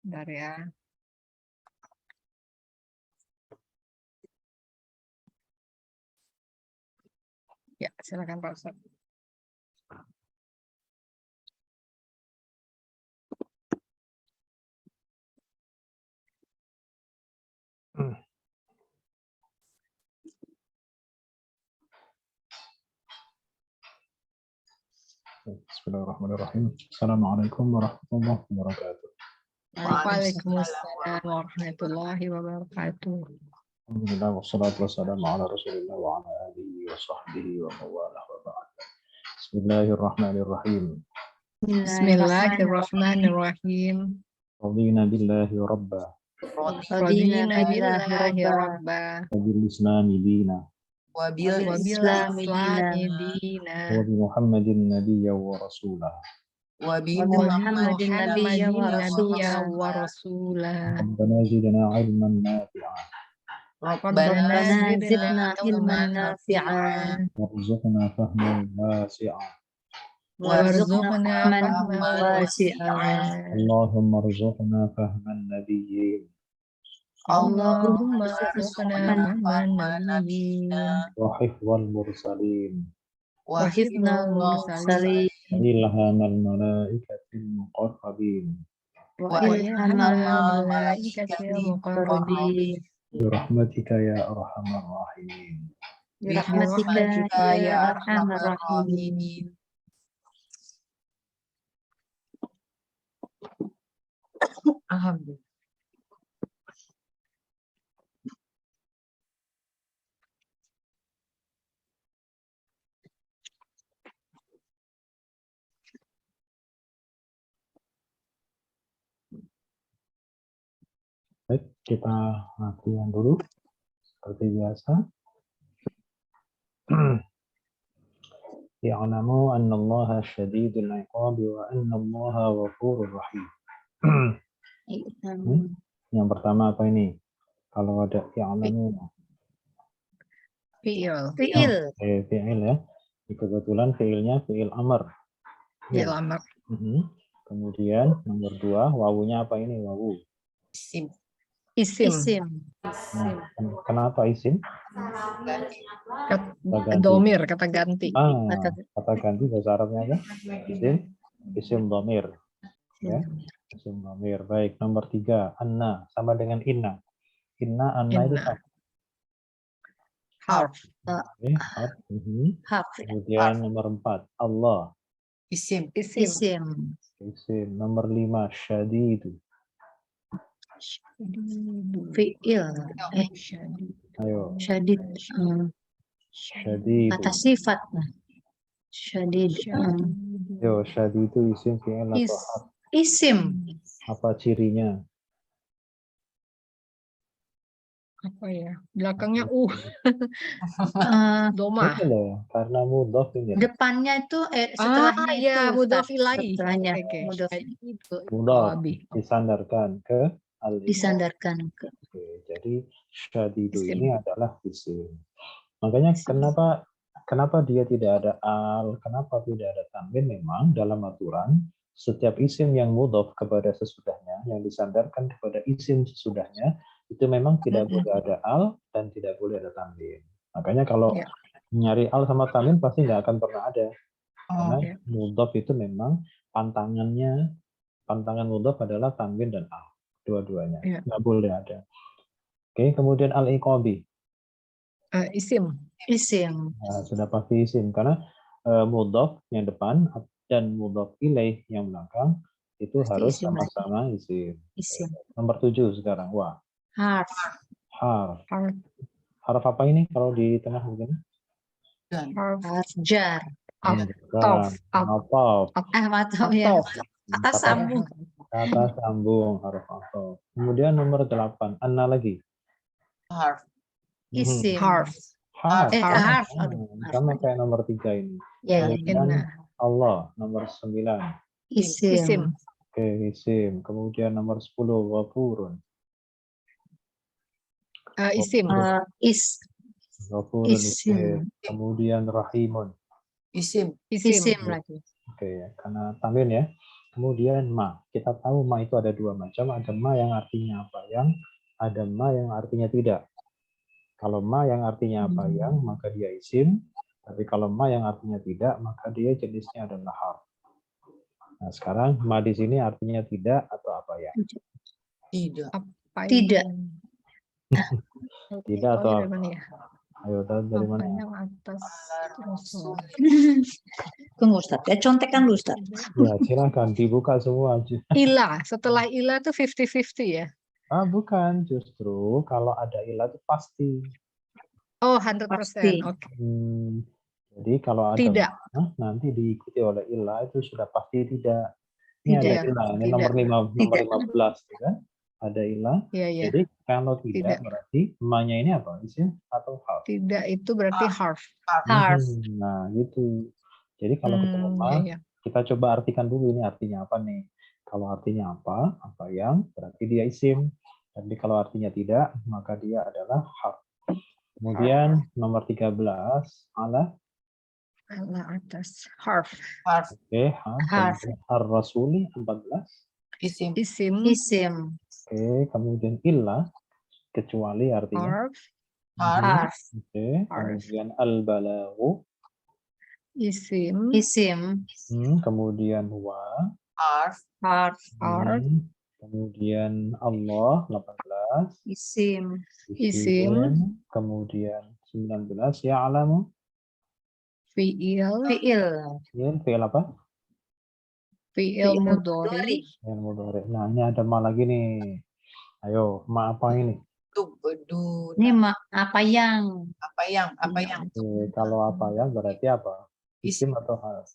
Bentar ya. Ya, silakan Pak Ustaz. Bismillahirrahmanirrahim. Assalamualaikum warahmatullahi wabarakatuh. Waalaikumsalam warahmatullahi wabarakatuh. Alhamdulillah wassalatu wassalamu ala Rasulillah wa ala alihi wa sahbihi wa mawalah wa ba'd. Bismillahirrahmanirrahim. Bismillahirrahmanirrahim. Radina billahi rabba Radina billahi rabba wa bil islami dina wa bil islami dina wa bi Muhammadin nabiyya wa rasulah. wa bi Muhammadin nabiyya wa rasulah. Rabbana zidna ilman nafi'an Rabbana zidna ilman nafi'an warzuqna fahman wasi'an. warzuqna fahman wasi'an. Allahumma arzuqna fahman nabiyyin Allahumma arzuqna fahman nabiyyin wa hifdzal mursalin wa hifdnal mursalin ilhamal malaikatil muqarrabin wa ilhamal malaikatil muqarrabin birahmatika ya arhamar rahimin. birahmatika ya arhamar rahimin. Alhamdulillah. Baik, kita latihan dulu seperti biasa. Ya'lamu anna Allaha syadidul iqabi wa anna Allaha ghafurur rahim. Yang pertama apa ini? Kalau ada ya'lamu Fi'il. fi'il ya. Kebetulan fi'ilnya fi'il amr. Fi'il amr. Kemudian nomor 2, wawunya apa ini? Wawu. Isim. Nah, kenapa isim? Domir, kata ganti. Kata ganti bahasa Arabnya apa? Isim domir. Ya, isim domir. Baik, nomor 3, anna sama dengan inna. Anna itu apa? Harf. Okay, harf. Kemudian nomor 4, Allah. Isim. Isim. Nomor 5, syadidu. Fi'il. Ayo. Syadid. Syadidu. Kata sifat. Syadid. Yo, syadidu isim fi'il atau harf? Isim. Apa cirinya? Apa ya? Belakangnya Doma. Itu loh, karena mudhof ini. Depannya itu setelahnya itu. Ya, mudhof ilaih. Setelahnya. Okay. Mudhof disandarkan ke disandarkan ke. Oke, jadi syadidu ini adalah isim. Makanya kenapa dia tidak ada al, kenapa tidak ada tanwin? Memang dalam aturan setiap isim yang mudhof kepada sesudahnya, yang disandarkan kepada isim sesudahnya, itu memang tidak boleh ada al dan tidak boleh ada tanwin. Makanya kalau nyari al sama tanwin pasti nggak akan pernah ada. Karena mudhof itu memang pantangan mudhof adalah tanwin dan al. Dua-duanya nggak boleh ada. Oke, kemudian al-iqabi. Isim. Nah, sudah pasti isim karena mudhof yang depan dan mudhof ilaih yang belakang itu harus sama-sama isim. Nomor 7 sekarang. Wah. Harf. Harf apa ini kalau di tengah begini? Harf jar. Ataf. Ya. Kata sambung. Kata sambung harf ataf. Kemudian nomor 8, anna lagi. Harf. Isim. Harf. Sama kayak nomor 3 ini. Kemudian Allah nomor 9. Isim. Oke, isim. Kemudian nomor 10 ghafurun. Isim. Ghafurun isim. Kemudian rahimun. Isim lagi. Oke, karena tanwin ya. Kemudian ma. Kita tahu ma itu ada dua macam. Ada ma yang artinya apa yang, ada ma yang artinya tidak. Kalau ma yang artinya apa yang, maka dia isim. Tapi kalau ma yang artinya tidak, maka dia jenisnya adalah harf. Nah, sekarang ma di sini artinya tidak atau apa ya? Tidak. Tidak. Tidak atau dari apa? mana ya? Ayo tahu dari mana? Yang atas Rasul. Tunggu Ustaz, ya contekan dulu Ustaz. Ya, silakan dibuka semua aja. Ilah, setelah ilah itu 50-50 ya? Bukan, justru kalau ada ilah itu pasti. Oh, 100%. Oke. Jadi kalau ada Tidak. ma, nanti diikuti oleh ilah itu sudah pasti tidak. Ini Tidak. ada ilah, ini nomor 15 kan? Ada ilah. Iya, iya. Jadi kalau tidak, Tidak. berarti ma-nya ini apa? Isim atau harf? Tidak itu berarti harf. Harf. Nah, gitu. Jadi kalau ketemu ma, Iya, iya. kita coba artikan dulu ini artinya apa nih. Kalau artinya apa yang, berarti dia isim. Tapi kalau artinya tidak, maka dia adalah harf. Kemudian nomor 13, ala. Ala atas harf. Oke, Harf. ar-rasuli 14. Isim. Isim. Oke, kemudian illa, kecuali artinya. Harf. Harf. Oke, Harf. kemudian al-balaghu. Isim. Kemudian wa. Harf. Harf. Kemudian Allah 18. Isim. Kemudian 19 ya'lamu. Fi'il. Fi'il apa? Fi'il mudhari. Yang mudhari. Nah, ini ada ma lagi nih. Ayo, ma apa ini? Ini apa yang? Oke, kalau apa yang berarti apa? Isim atau harf?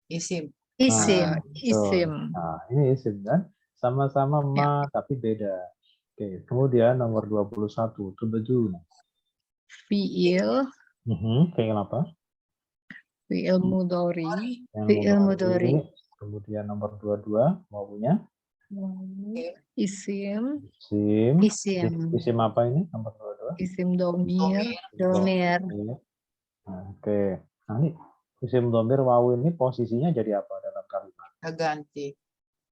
Isim. Isim. Nah, ini isim kan? Sama-sama ma tapi beda. Oke, kemudian nomor 21, tubadun. Fi'il. Fi'il apa? Fi'il mudhari. Kemudian nomor 22, wawunya. Isim. Isim apa ini? Nomor 22. Isim domir. Nah, oke. Nah, ini isim domir wawu ini posisinya jadi apa dalam kalimat? Ganti.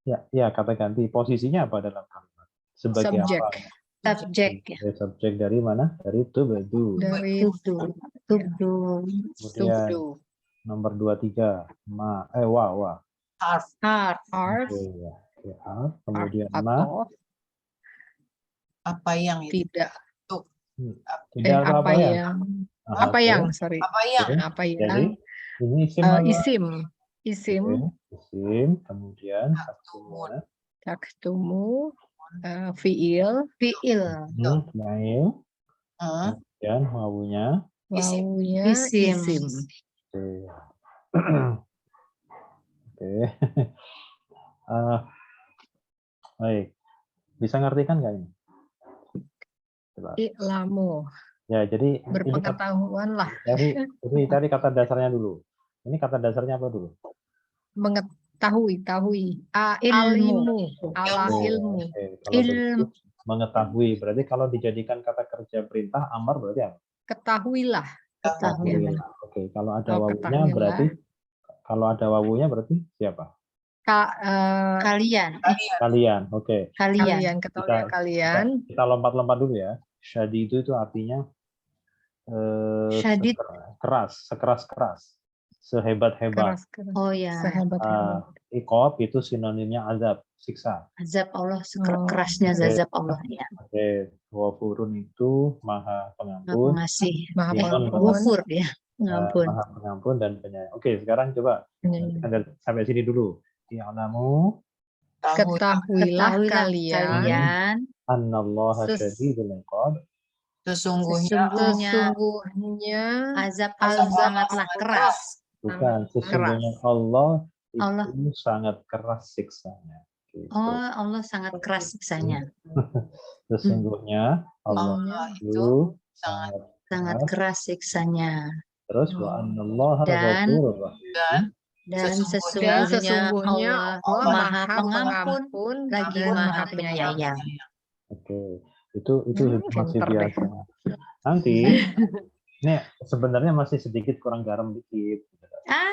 Ya, kata ganti. Posisinya apa dalam kalimat? Sebagai Subjek. apa? Subjek. Subjek dari mana? Dari tubadu. Dari Kemudian nomor 23, wa. Harf. Oke, harf. Kemudian ma. Apa yang itu? Tidak. Tidak apa yang. Apa yang? Sorry. Apa Jadi yang? ini isim apa? Isim. Isim. Kemudian Taktumu. Fi'il. Fi'il. Kemudian wawunya. Isim. Oke. Baik. Bisa ngartikan nggak ini? Coba. I'lamu. Ya, jadi berpengetahuan lah. Jadi cari kata dasarnya dulu. Ini kata dasarnya apa dulu? Mengetahui, ilmu. Mengetahui. Berarti kalau dijadikan kata kerja perintah, amar berarti apa? Ketahuilah. Oke, kalau ada wawunya berarti siapa? Kalian. Oke. Kalian, ketahuilah kalian. Kita lompat-lompat dulu ya. Syadidu itu artinya sekeras-keras, sehebat-hebat. Oh ya. Sehebat-hebat. Iqab itu sinonimnya azab, siksa. Azab Allah, kerasnya azab Allah ya. Oke, Ghafurun itu maha pengampun. Pengasih. Maha pengampun. Ghafur ya. Pengampun. Maha pengampun dan penyayang. Oke, sekarang coba sampai sini dulu. Ya'lamu. Ketahuilah kalian. Annallaha syadidul iqab. Sesungguhnya azab sangatlah keras. Bukan, sesungguhnya Allah itu sangat keras siksanya. Gitu. Oh, Allah sangat keras siksanya. Sesungguhnya Allah itu sangat keras siksanya. Terus wa annallaha ghafurur rahim. Dan sesungguhnya Allah maha pengampun lagi maha penyayang. Oke, itu masih biasa. Nanti ini sebenarnya masih sedikit kurang garam dikit.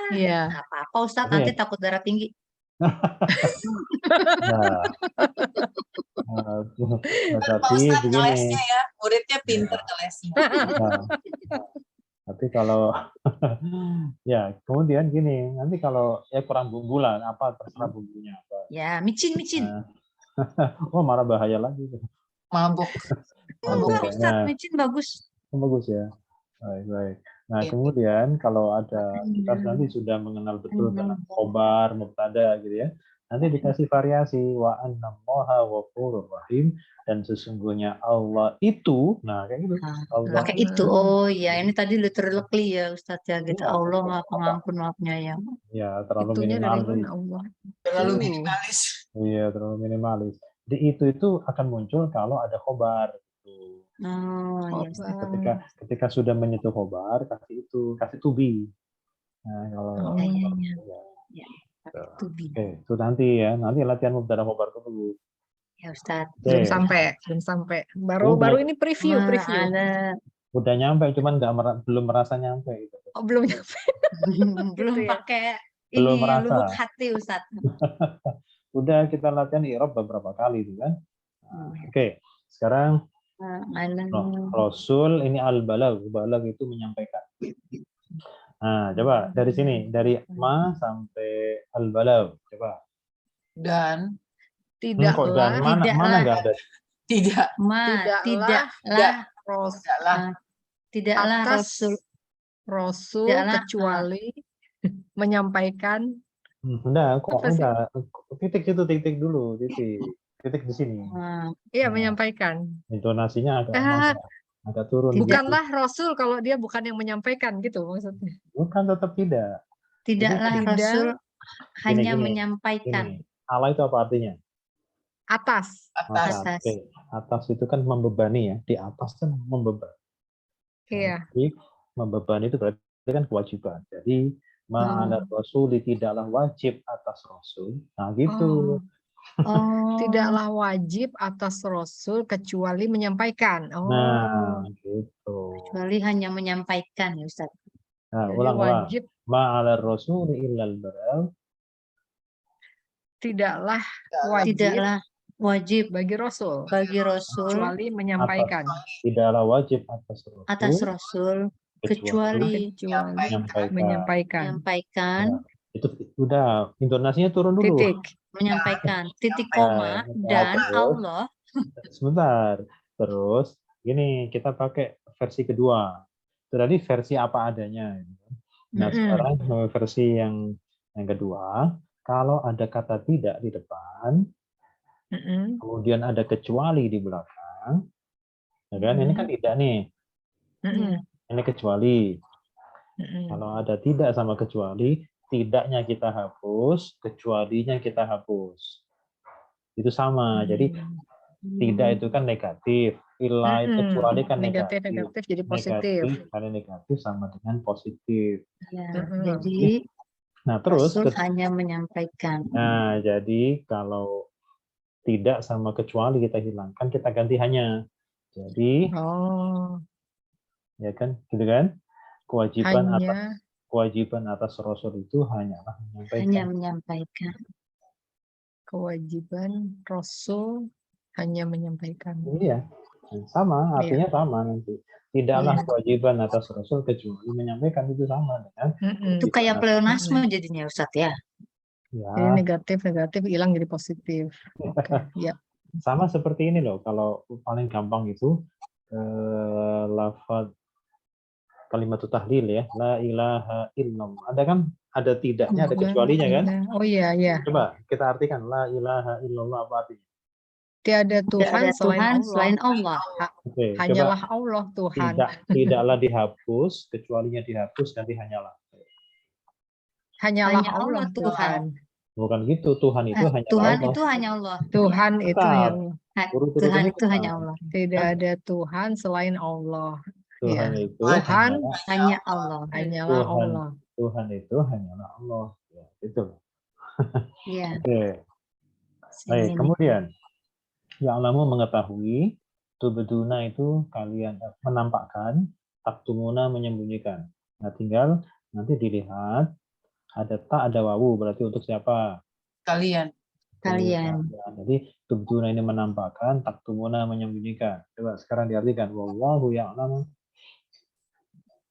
Iya. Apa-apa Ustadz, nanti takut darah tinggi. Nah, Pak tapi Ustadz begini. ngelesnya ya, muridnya pinter ngelesnya. Nah, tapi kalau ya kemudian gini, nanti kalau ya kurang bumbu lah, apa terserah bumbunya apa. Ya, micin. Oh malah bahaya lagi. Mabuk. Oke, Ustaz, nah, micin bagus. bagus ya. Baik. Nah Gitu. kemudian kalau ada kita nanti sudah mengenal betul tentang khobar, mubtada gitu ya. Nanti dikasih variasi wa annallaha ghafurur rahim, dan sesungguhnya Allah itu, nah kayak gitu. Allah Pakai itu. Oh ya, ini tadi literally ya Ustaz ya gitu. Iya. Allah Maha Pengampun, Maha Penyayang. Ya terlalu Itunya dari minimalis. mana Allah? Terlalu Itu. minimalis. Iya terlalu minimalis. Jadi itu akan muncul kalau ada khobar. Gitu. Oh iya. Khobar. Ketika sudah menyentuh khobar, kasih to be. Nah kalau Ya. To be. Oke, itu nanti ya. Nanti latihan mubtada khobar dulu. Ya Ustaz. Belum Oke. sampai. Baru ini preview. Udah nyampe, cuman belum merasa nyampe gitu. Oh, belum nyampe. Belum Gitu ya? pakai Belum ini merasa. lubuk hati Ustaz. Udah kita latihan i'rab beberapa kali itu kan. Nah, Oke, sekarang Rasul ini al-balag itu menyampaikan. Nah, coba dari sini, dari ma sampai al-balag, coba. Dan Tidaklah. Mana nggak ada? Tidaklah Rasul Enggak, kecuali menyampaikan. Enggak. Titik dulu, titik di sini. Iya, menyampaikan. Intonasinya agak turun. Bukanlah Rasul kalau dia bukan yang menyampaikan gitu maksudnya. Bukan, tetap tidak. Tidaklah Rasul hanya Gini. menyampaikan. Allah itu apa artinya? Atas. Oke. Atas itu kan membebani ya. Di atas kan membebani. Iya. Jadi membebani itu berarti kan kewajiban. Jadi ma'ala rasul tidaklah wajib atas Rasul. Nah gitu. Tidaklah wajib atas Rasul kecuali menyampaikan. Nah gitu. Kecuali hanya menyampaikan ya Ustaz. Nah ulang. Ma'ala rasul illal balagh. Tidaklah wajib bagi Rasul kecuali menyampaikan. Tidaklah wajib atas Rasul kecuali menyampaikan. Nah, itu udah intonasinya turun dulu. Menyampaikan titik koma dan Allah. Sebentar. Terus gini, kita pakai versi kedua. Tadi versi apa adanya. Nah sekarang versi yang kedua, kalau ada kata tidak di depan, kemudian ada kecuali di belakang, ya kan? Ini kan tidak nih. Ini kecuali. Kalau ada tidak sama kecuali, tidaknya kita hapus, kecualinya kita hapus. Itu sama. Jadi tidak itu kan negatif, ilah itu kecuali kan negatif jadi positif. Kalau negatif sama dengan positif. Ya, jadi terus Rasul hanya menyampaikan. Nah, jadi kalau tidak sama kecuali kita hilangkan, kita ganti hanya. Jadi ya kan, gitu kan? Kewajiban atas Rasul itu hanyalah menyampaikan. Kewajiban Rasul hanya menyampaikan. Iya, sama, artinya sama nanti. Tidaklah kewajiban atas Rasul kecuali menyampaikan, itu sama dengan. Itu kayak pleonasme jadinya Ustadz ya. Ya. Jadi negatif hilang jadi positif. Ya. Sama seperti ini loh, kalau paling gampang itu lafaz kalimat tahlil ya, la ilaha illallah. Ada tidaknya, ada kecualinya kan? Oh iya. Coba kita artikan la ilaha illallah, apa artinya? Tiada Tuhan selain Allah. Oke, hanyalah Allah Tuhan. Tidaklah dihapus, kecualinya dihapus, ganti hanyalah. Hanyalah Allah Tuhan. Bukan gitu, Tuhan itu hanya Allah. Tuhan itu hanya Allah. Tuhan itu hanya Allah. Tuhan itu hanya Allah. Tidak ada Tuhan selain Allah. Tuhan itu hanya Allah. Hanyalah Allah. Tuhan itu hanyalah Allah. Ya, itu. Iya. Oke. Baik, kemudian ya'lamu mengetahui, tubduna itu kalian menampakkan, taktumuna menyembunyikan. Nah, tinggal nanti dilihat ada ta, ada wawu, berarti untuk siapa? Kalian. kalian. Ya, jadi tubduna ini menampakkan, taktumuna menyembunyikan. Coba sekarang diartikan. Wallahu ya'lamu.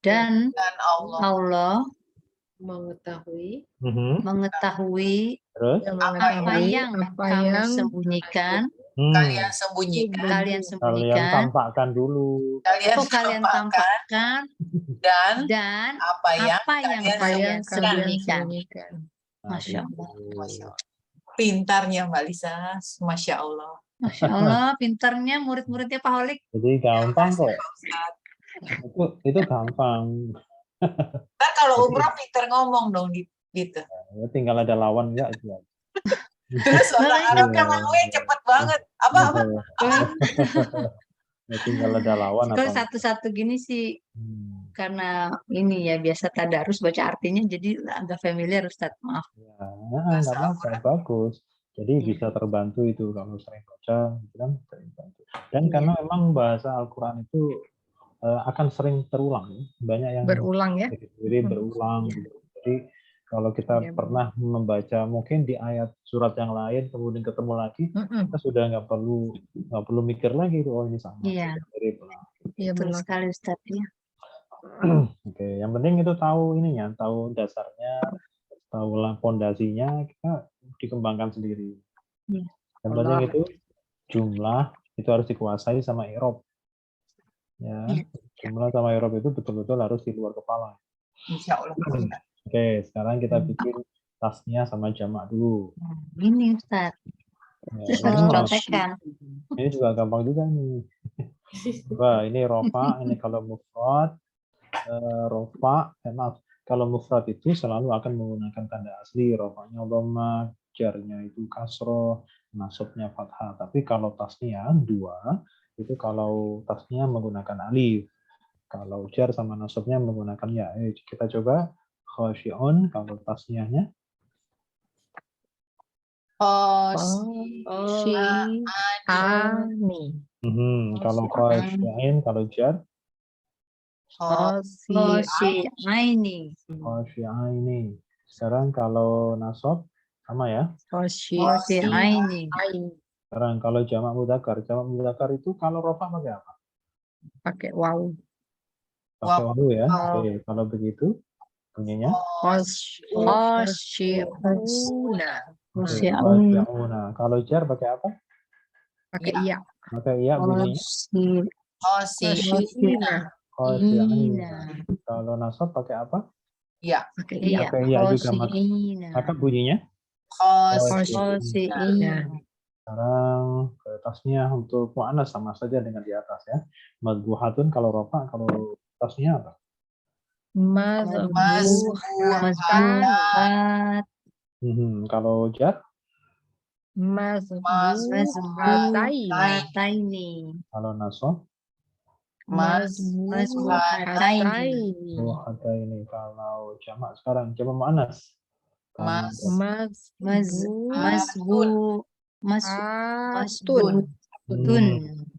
Dan Dan Allah Allah Mengetahui mengetahui Terus? apa yang kamu sembunyikan, kalian sembunyikan. kalian Kalian sembunyikan, tampakkan dulu. Kalian kalian tampakkan, dan dan apa yang apa yang kalian sembunyikan. Nah, Masya gitu. Masya Allah. Pintarnya Mbak Lisa, Masya Allah. Masya Allah, pintarnya murid-muridnya Pak Holik. Jadi gampang kok. Pak Ustadz. Itu gampang. Ntar kalau umrah pintar ngomong dong gitu. Ya, tinggal ada lawan ya itu. Terus orang Arabnya ngomongnya cepet banget. Apa? Ya, tinggal ada lawan Kalau apa? satu-satu gini sih, Hmm, karena ini ya biasa tadarus baca artinya, jadi agak familiar Ustaz. Maaf. ya, nggak apa-apa, bagus. Jadi Iya. bisa terbantu itu kalau sering baca, gitu kan sering bantu. Dan Iya. karena memang bahasa Al-Quran itu akan sering terulang, banyak yang berulang ya. diri berulang. Iya. Gitu. Jadi kalau kita Iya, pernah membaca mungkin di ayat surat yang lain, kemudian ketemu lagi, kita sudah nggak perlu mikir lagi itu, oh ini sama. Iya. Mirip. Iya Betul benar. sekali Ustaz ya. Oke, yang penting itu tahu ininya, tahu dasarnya, tahu pondasinya, kita dikembangkan sendiri. Iya. Yang penting itu jumlah itu harus dikuasai sama i'rab. Ya, Iya. jumlah sama i'rab itu betul-betul harus di luar kepala. Insya Allah. Oke, sekarang kita bikin tasnya sama jamak dulu. Ini Ustaz, Ya, harus ini, contekan. ini juga gampang juga nih. Wah, ini rofa, ini kalau mufrad, rofa, maaf, kalau mufrad itu selalu akan menggunakan tanda asli, rofanya dhamma, jarnya itu kasroh, nasabnya fathah. Tapi kalau tasnya dua, itu kalau tasnya menggunakan alif. Kalau jar sama nasabnya menggunakan ya. Kita coba khasyi'un kalau tasniahnya. Ani. Kalau khasyi'in, kalau jar Khosyi'aini. khasyi'aini. Sekarang kalau nasab sama ya. Khosyi'aini. Sekarang kalau jamak mudzakkar itu kalau rofa pakai apa? Pakai waw. Pakai wawu ya. Oke, kalau begitu bunyinya Khosyi'una. khasyi'una. Kalau jar pakai apa? Pakai iya. Pakai iya bunyinya Khosyi'ina. khasyi'ina. Kalau nasab pakai apa? Pakai iya. Pakai iya juga maka bunyinya Khosyi'ina. sekarang ke tasnya untuk mu'annas sama saja dengan di atas ya. Madbuhatun kalau rofa, kalau tasnya apa? Mazbuhat. Kalau jar? Mazbuhataini. Kalau nasab? Mazbuhataini. Ini kalau jamak sekarang coba mu'annas. Mazbuhatun.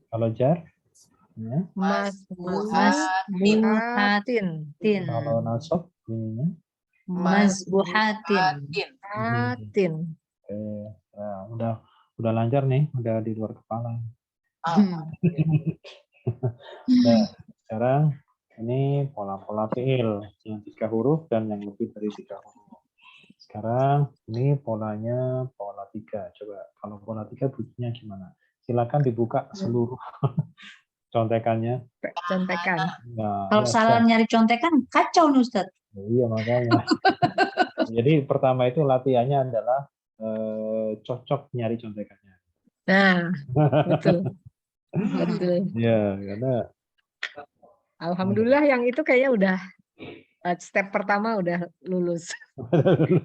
Kalau jar? Ya. Mazbuhatin. Kalau nasab bunyinya? Mazbuhatin. Oke, nah, udah lancar nih, udah di luar kepala. Nah, sekarang ini pola-pola fiil yang 3 huruf dan yang lebih dari 3 huruf. Sekarang ini polanya pola 3. Coba kalau pola 3 bunyinya gimana? Silakan dibuka seluruh contekannya. Nah, Kalau ya, salah nyari contekan kacau nih Ustaz. iya makanya. Jadi pertama itu latihannya adalah cocok nyari contekannya. Nah, betul. Betul. Ya, karena Alhamdulillah yang itu kayaknya udah step pertama udah lulus.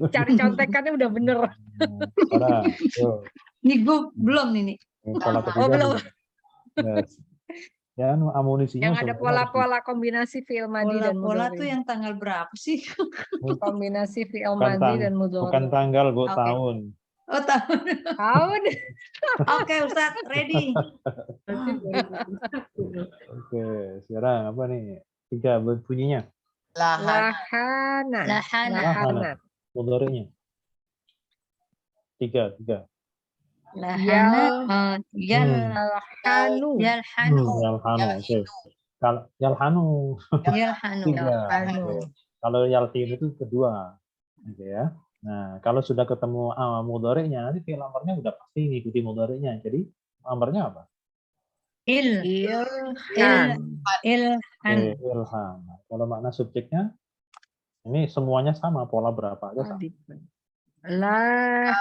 Cari contekannya udah bener. karena Ini gue belum ini. pola ketiga belum. Ya, amunisinya Yang ada pola-pola kombinasi fi'il madhi dan Pola mudhari. tuh yang tanggal berapa sih? Kombinasi fi'il madhi dan mudhari. bukan tanggal, Bu, Oke. tahun. Oh, tahun. Tahun. Oke, Ustaz, ready. Oke, sekarang apa nih? 3 bunyinya. Lahan. Lahana. Lahana. Lahana. Mudhari'nya. Tiga. Lahana, Yalhanu. yalhanu, Yalhanu. Oke. Kalau yalhanu yalhanu. tiga. Yalhanu. Oke. Kalau yalhin itu kedua. Oke ya. Nah, kalau sudah ketemu mudhari'nya, nanti fi'il amarnya udah pasti ngikuti mudhari'nya. Jadi amarnya apa? Ilhan. Ilhan. Ilham. Kalau makna subjeknya, ini semuanya sama, pola berapa aja sama. Lahinun.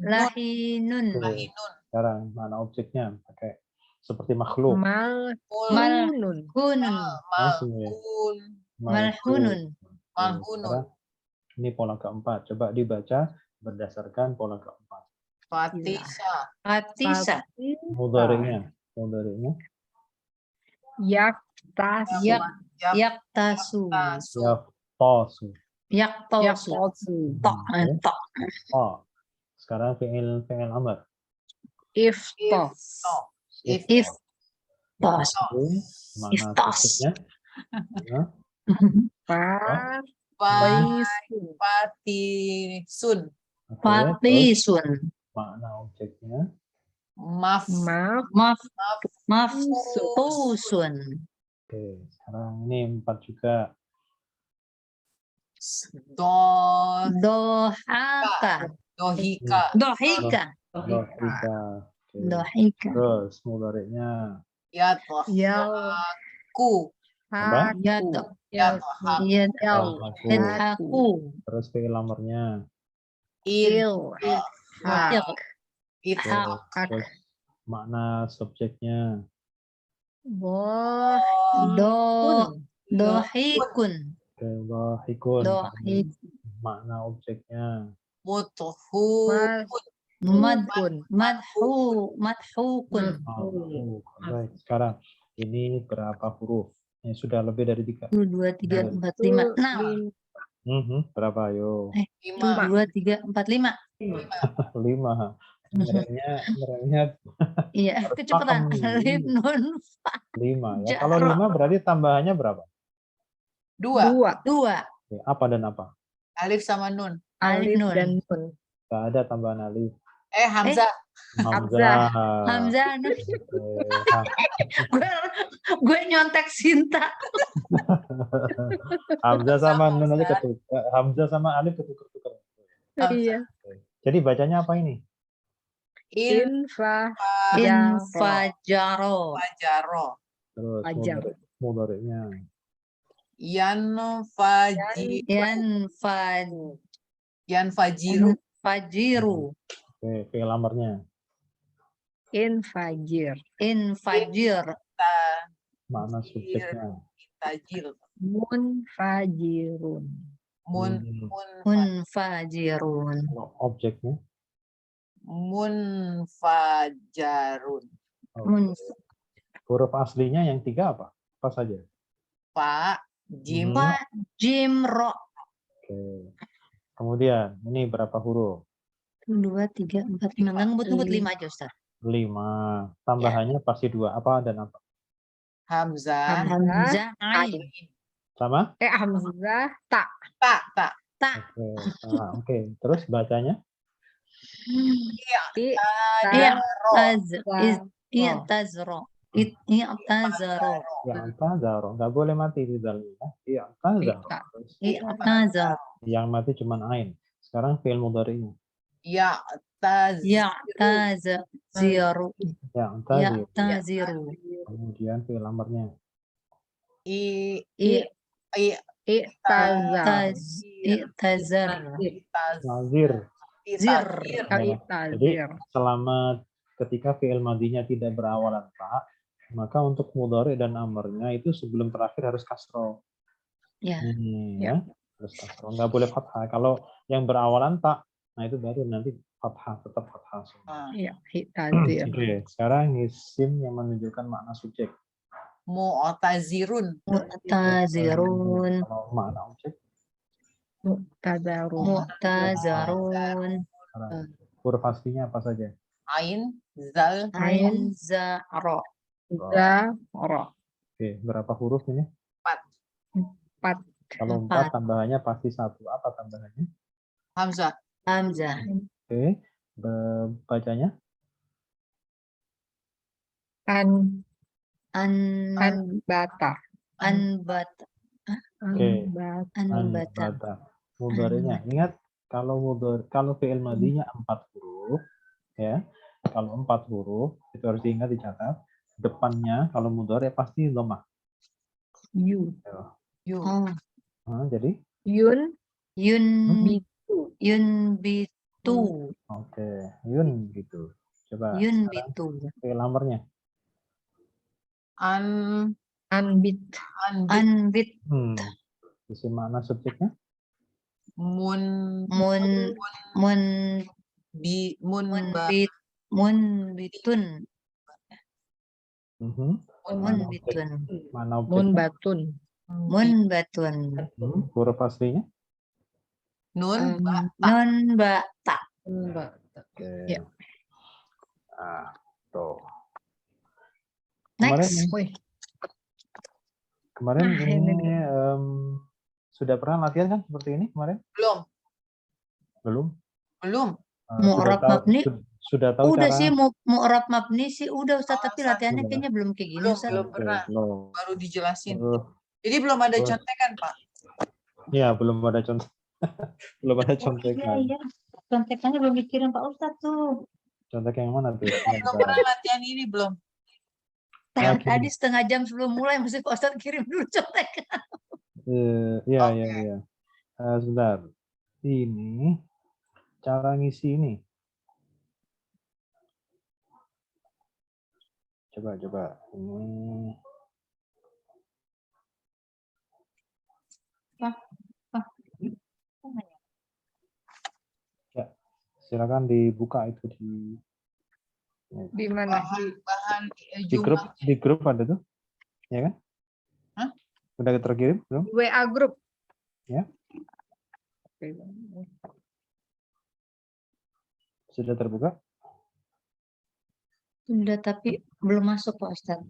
Lahinun. Oke. Sekarang makna objeknya pakai seperti makhluk. Malhunun. Hunun. Malhunun. Sekarang ini pola keempat. Coba dibaca berdasarkan pola keempat. Fatisa. Mudhari'nya. Yaktasu. Yaktasu. Yaftasu. Yaktasu. Tok. Oh. Sekarang fi'il amr. Iftos. Iftas. Mana Iftas. subjeknya? Ya. Patisun. Oke, terus Fatisun. makna objeknya. Maftusun. Oke, sekarang ini 4 juga. Dohaka. Dohika. Dohika. Oke. Dohika. Terus mudhari'nya. Yadhaku. Apa? Yadhaku. Yadhaku. Terus fi'il amrnya. Ilhaq. Terus makna subjeknya. Dohikun. Oke, dhahikun. Dohik. Makna objeknya. Madhun. Madhukun. Baik, sekarang ini berapa huruf? Ini sudah lebih dari 3. 1, 2, 3, 4, 5, 6. Berapa ayo? 2, 3, 4, 5. 5. Ngeremnya Iya, kecepatan. Alif, nun, 5 ya. Jar. Kalau 5 berarti tambahannya berapa? 2. 2. Oke, apa dan apa? Alif sama nun. Alif, nun. Dan nun. Gak ada tambahan alif. Hamzah. Hamzah. Hamzah. Oke, Gue nyontek Sinta. Hamzah sama nun aja ketukar. Hamzah sama alif ketukar-tukar. Iya. Jadi bacanya apa ini? Infajaro. Terus Fajar. mudhari'nya. Yanfajiru. Fajiru. Oke, fi'il amrnya. Infajir. Infajir. Makna subjeknya. Munfajirun. Munfajirun. Kalau objeknya. Munfajarun. Mun. Huruf aslinya yang 3 apa? Apa saja? Fa, jim, Jim, ro. Oke. Kemudian ini berapa huruf? 2, 3, 4, 5. Nggak ngebut-ngebut 5 aja, Ustaz. 5. Tambahannya pasti 2. Apa dan apa? Hamzah. Hamzah, ain. Sama? Hamzah, tak. Oke. Terus bacanya? I'tazro. I'tazro. I'tazaro. Nggak boleh mati di dalamnya. I'tazaro. I'tazar. Yang mati cuma ain. Sekarang fi'il mudhari'nya. Ya'taziru. Ya'taziru. Kemudian fi'il amrnya. I'tazar. Nazir. Jadi Zir. selama ketika fi'il madinya tidak berawalan ta, maka untuk mudhari dan amrnya itu sebelum terakhir harus kasroh. Ya. Ya. Harus kasroh. Nggak boleh fathah. Kalau yang berawalan ta, nah itu baru nanti fathah, tetap fathah. Iya, hitazir. Oke, sekarang isim yang menunjukkan makna subjek. Mu'tazirun. Kalau makna objek. Mu'tazarun. Huruf aslinya apa saja? Ain, zal, Ain, za, ro. Zaro. Oke, berapa huruf ini? 4. Kalau 4 tambahannya pasti 1. Apa tambahannya? Hamzah. Hamzah. Oke. Bacanya? An An anbata. anbata. Oke. Anbata. Anbata. Anbata. Mudhari'nya. Ingat kalau fi'il madinya 4 huruf ya. Kalau 4 huruf itu harus diingat, dicatat. Depannya kalau mudhari pasti dhammah. Yu. Yu. Oh, Jadi Yun yun bitu. yun bitu. oke, yun gitu. Coba Yun sekarang bitu. fi'il amarnya. An Anbit. anbit Anbit Isim makna subjeknya? mun mun mun bi mun ba munbit munbitun Mhm. Mana objek? munbitun Mana Mun objeknya? batun. munbatun Huruf aslinya? nun ba non bata. Oke. Ya. Tuh. Kemarin Next. Wih, kemarin Nah, ini ini dia. sudah pernah latihan kan seperti ini kemarin? belum Belum? belum Sudah Mu'rab tahu mabni sudah tahu udah cara? sih mu'rab mabni sih udah Ustaz, Oh, tapi Ustaz. latihannya Udah. kayaknya belum kayak gini belum Ustaz. belum Oke, pernah belum. baru dijelasin Terus, jadi belum ada terus. contekan Pak. Ya, belum ada contoh. Belum ada Oh iya contekan. iya, contekannya belum dikirim Pak Ustaz tuh. Contek yang mana tuh? Belum pernah latihan ini belum. Yang Oke. tadi setengah jam sebelum mulai mesti Pak Ustaz kirim dulu contekan. Ya, Oke. ya. Sebentar. Ini cara ngisi ini. Coba. Ini. Ya, silakan dibuka itu Di mana? bahan di grup. jumlah Di grup ada tuh, ya kan? Hah? Udah terkirim belum? Di WA grup. Ya. Sudah terbuka? Sudah tapi belum masuk Pak Ustaz.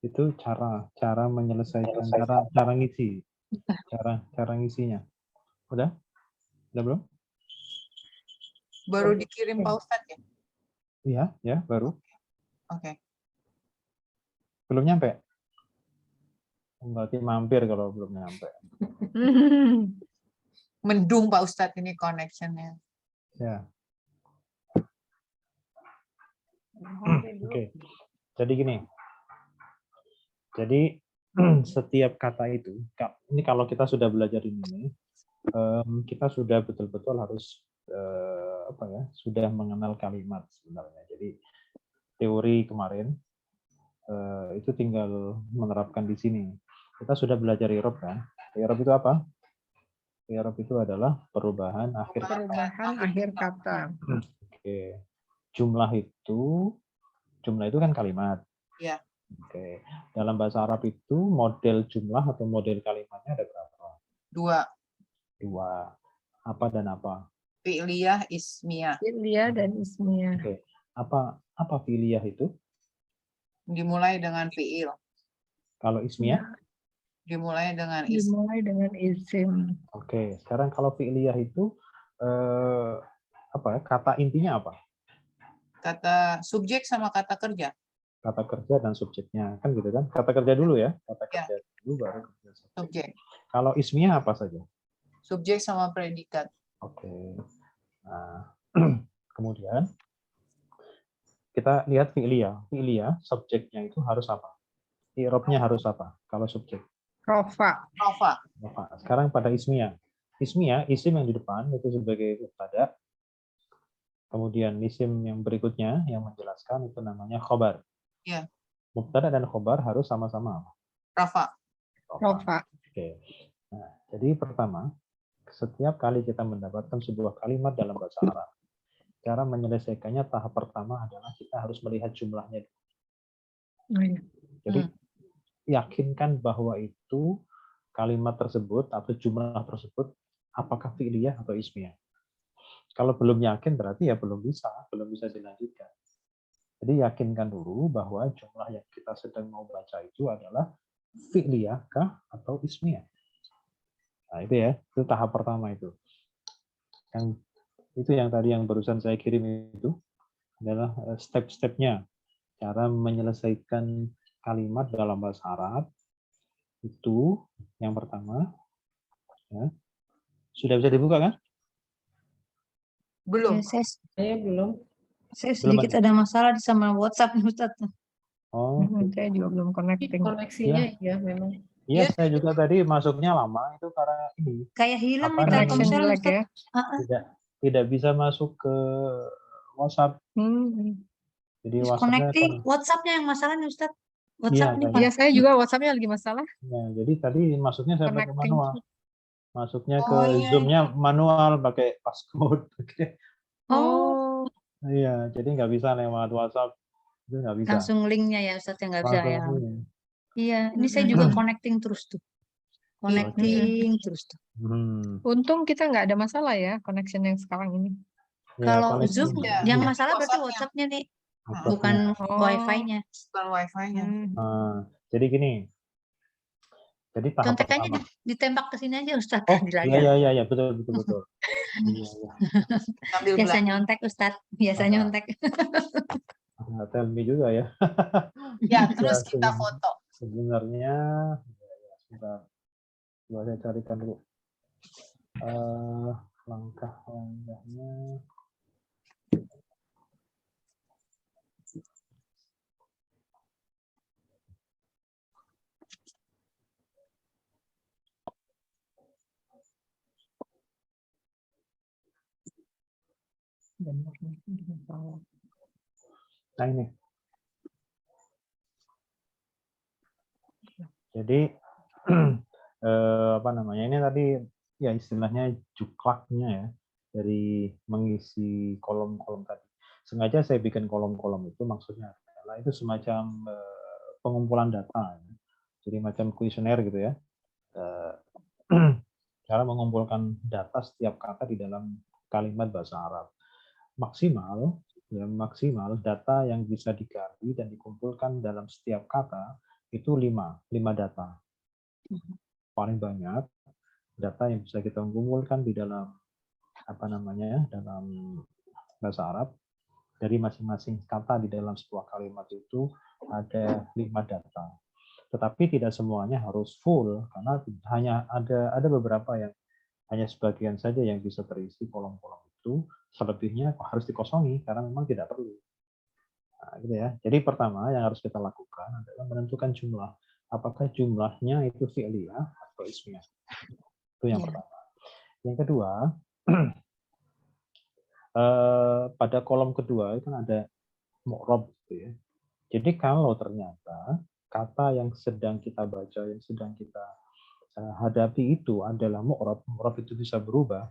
Itu cara menyelesaikan cara ngisi. Cara ngisinya. Udah belum? baru dikirim Pak Ustadz ya. Iya, ya, baru. Oke. Belum nyampe. Berarti mampir kalau belum nyampe. Mendung Pak Ustadz ini connectionnya. Ya. Oke. Jadi gini. Jadi setiap kata itu, ini kalau kita sudah belajar ini, kita sudah betul-betul harus sudah mengenal kalimat sebenarnya. Jadi teori kemarin itu tinggal menerapkan di sini. Kita sudah belajar i'rab kan? I'rab itu apa? I'rab itu adalah perubahan akhir kata. Oke. Jumlah itu kan kalimat. Iya. Oke. Dalam bahasa Arab itu model jumlah atau model kalimatnya ada berapa? Dua. Apa dan apa? Fi'liyah, ismiyah. Fi'liyah dan ismiyah. Oke. Apa fi'liyah itu? Dimulai dengan fi'il. Kalau ismiyah? Dimulai dengan isim. Dimulai dengan isim. Oke. Sekarang kalau fi'liyah itu kata intinya apa? Kata subjek sama kata kerja. Kata kerja dan subjeknya, kan gitu kan? Kata kerja dulu ya, kata Ya. kerja dulu baru kerja subjek. Subjek. Kalau ismiyah apa saja? Subjek sama predikat. Oke. Nah, kemudian kita lihat fi'liyah. Fi'liyah subjeknya itu harus apa? I'rabnya harus apa? Kalau subjek. Rofa. Rofa. Sekarang pada ismiyah. Ismiyah, isim yang di depan itu sebagai mubtada. Kemudian isim yang berikutnya yang menjelaskan itu namanya khobar. Iya. Mubtada dan khobar harus sama-sama. Rafa. Rofa. Oke. Nah, jadi pertama, setiap kali kita mendapatkan sebuah kalimat dalam bahasa Arab, cara menyelesaikannya tahap pertama adalah kita harus melihat jumlahnya. Jadi yakinkan bahwa itu kalimat tersebut atau jumlah tersebut apakah fi'liyah atau ismiyah. Kalau belum yakin berarti ya belum bisa dilanjutkan. Jadi yakinkan dulu bahwa jumlah yang kita sedang mau baca itu adalah fi'liyah kah atau ismiyah. Nah, itu ya, itu tahap pertama itu. Yang tadi yang barusan saya kirim itu adalah step-stepnya, cara menyelesaikan kalimat dalam bahasa Arab. Itu yang pertama. Ya. Sudah bisa dibuka kan? Belum. Saya belum. Saya Belum sedikit ada masalah sama WhatsApp nih Ustaz. Oh, Saya juga belum connecting. Koneksinya ya memang. iya, Iya, saya juga tadi masuknya lama itu karena ini Kayak hilang Apa nih namanya? Connection Telkomsel jelek Ustaz. ya. tidak bisa masuk ke WhatsApp. Jadi Terus WhatsApp-nya connecting WhatsApp-nya yang masalah nih Ustaz. WhatsApp nih Iya, Pak. Iya, saya juga WhatsApp-nya lagi masalah. Nah, jadi tadi masuknya saya pakai Connecting. manual. Masuknya ke Oh, iya, Zoom-nya manual pakai passcode. Oh, Iya, jadi nggak bisa lewat WhatsApp. Itu nggak bisa. langsung linknya ya Ustaz yang nggak bisa ya. Langsung ini. Iya, ini saya juga connecting terus tuh. Connecting terus tuh. Untung kita nggak ada masalah ya connection yang sekarang ini. Ya, Kalau koneksi. Zoom Iya. yang Iya, masalah berarti WhatsApp-nya. WhatsApp-nya nih, WhatsApp-nya. bukan Oh. Wi-Fi-nya. Bukan wifi-nya. Jadi gini. Jadi tahap Contekannya pertama. ditembak ke sini aja Ustaz Oh, di layar. iya, betul. Iya. Ambil Biasa belakang. nyontek Ustaz, biasa Ah. nyontek. Nah, tell me juga ya. Ya, terus Ya, kita foto. Sebenarnya, sebentar. Coba saya carikan dulu. Langkah-langkahnya. Nah ini. Jadi apa namanya ini tadi ya istilahnya juklaknya ya dari mengisi kolom-kolom tadi. Sengaja saya bikin kolom-kolom itu maksudnya adalah itu semacam pengumpulan data. Ya. Jadi macam kuesioner gitu ya. Cara mengumpulkan data setiap kata di dalam kalimat bahasa Arab. Maksimal data yang bisa digali dan dikumpulkan dalam setiap kata itu 5 data. Paling banyak data yang bisa kita kumpulkan di dalam dalam bahasa Arab dari masing-masing kata di dalam sebuah kalimat itu ada 5 data. Tetapi tidak semuanya harus full karena hanya ada beberapa yang hanya sebagian saja yang bisa terisi kolom-kolom itu. Selebihnya harus dikosongi karena memang tidak perlu. Nah, gitu ya. Jadi pertama yang harus kita lakukan adalah menentukan jumlah. Apakah jumlahnya itu fi'liyah atau ismiyah? Itu yang pertama. Yang kedua, pada kolom kedua itu kan ada mu'rab gitu ya. Jadi kalau ternyata kata yang sedang kita baca, yang sedang kita hadapi itu adalah mu'rab itu bisa berubah,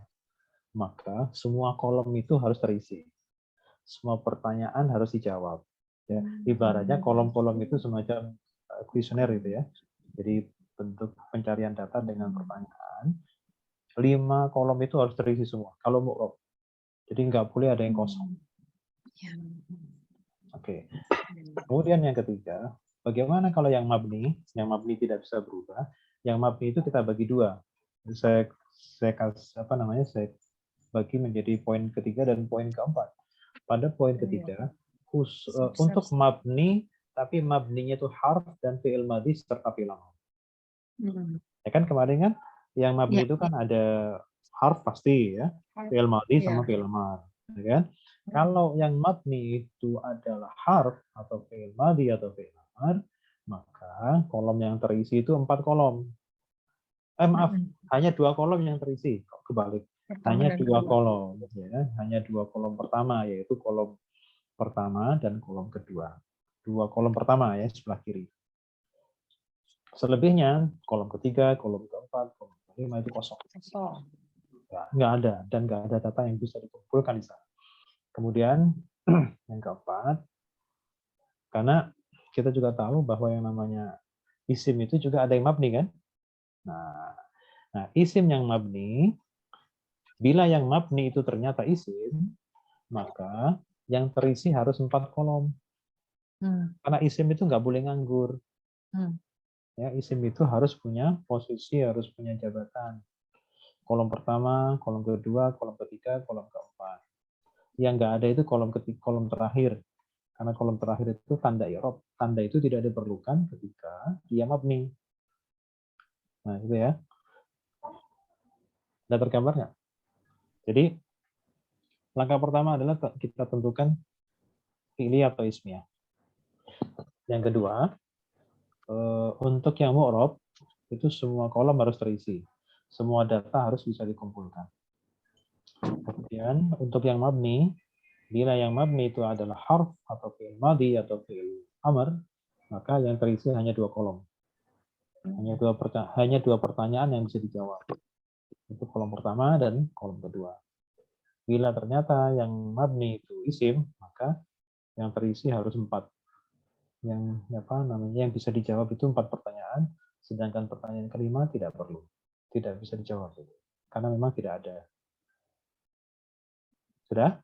maka semua kolom itu harus terisi. Semua pertanyaan harus dijawab. Ya, ibaratnya kolom-kolom itu semacam kuesioner gitu ya. Jadi bentuk pencarian data dengan pertanyaan. 5 kolom itu harus terisi semua. Kalau mu'rab. Jadi nggak boleh ada yang kosong. Oke. Kemudian yang ketiga, bagaimana kalau yang mabni? Yang mabni tidak bisa berubah. Yang mabni itu kita bagi 2. Saya bagi menjadi poin ketiga dan poin keempat. Pada poin ketiga, untuk mabni, tapi mabninya itu harf dan fi'il madhi serta fi'il amr. Ya kan kemarin kan yang mabni itu kan ada harf pasti ya, fi'il madhi sama fi'il amr, ya kan? Kalau yang mabni itu adalah harf atau fi'il madhi atau fi'il amr, maka kolom yang terisi itu 4 kolom. Hanya 2 kolom yang terisi, kok kebalik. Hanya 2 kolom, ya. Hanya 2 kolom pertama, yaitu kolom pertama dan kolom kedua. 2 kolom pertama ya sebelah kiri. Selebihnya kolom ketiga, kolom keempat, kolom kelima itu kosong. Nggak ada dan nggak ada data yang bisa dikumpulkan di sana. Kemudian yang keempat, karena kita juga tahu bahwa yang namanya isim itu juga ada yang mabni kan. Nah isim yang mabni, bila yang mabni itu ternyata isim, maka yang terisi harus 4 kolom. Karena isim itu nggak boleh nganggur. Ya, isim itu harus punya posisi, harus punya jabatan. Kolom pertama, kolom kedua, kolom ketiga, kolom keempat. Yang nggak ada itu kolom terakhir. Karena kolom terakhir itu tanda i'rab. Tanda itu tidak diperlukan ketika dia mabni. Nah, itu ya. Sudah tergambar nggak? Jadi, langkah pertama adalah kita tentukan fi'li atau ismiyah. Yang kedua, untuk yang mu'rab, itu semua kolom harus terisi. Semua data harus bisa dikumpulkan. Kemudian, untuk yang mabni, bila yang mabni itu adalah harf atau fi'il madhi atau fi'il amr, maka yang terisi hanya 2 kolom. Hanya dua pertanyaan yang bisa dijawab. Itu kolom pertama dan kolom kedua. Bila ternyata yang mabni itu isim, maka yang terisi harus 4. Yang bisa dijawab itu 4 pertanyaan, sedangkan pertanyaan kelima tidak perlu. Tidak bisa dijawab. Karena memang tidak ada. Sudah?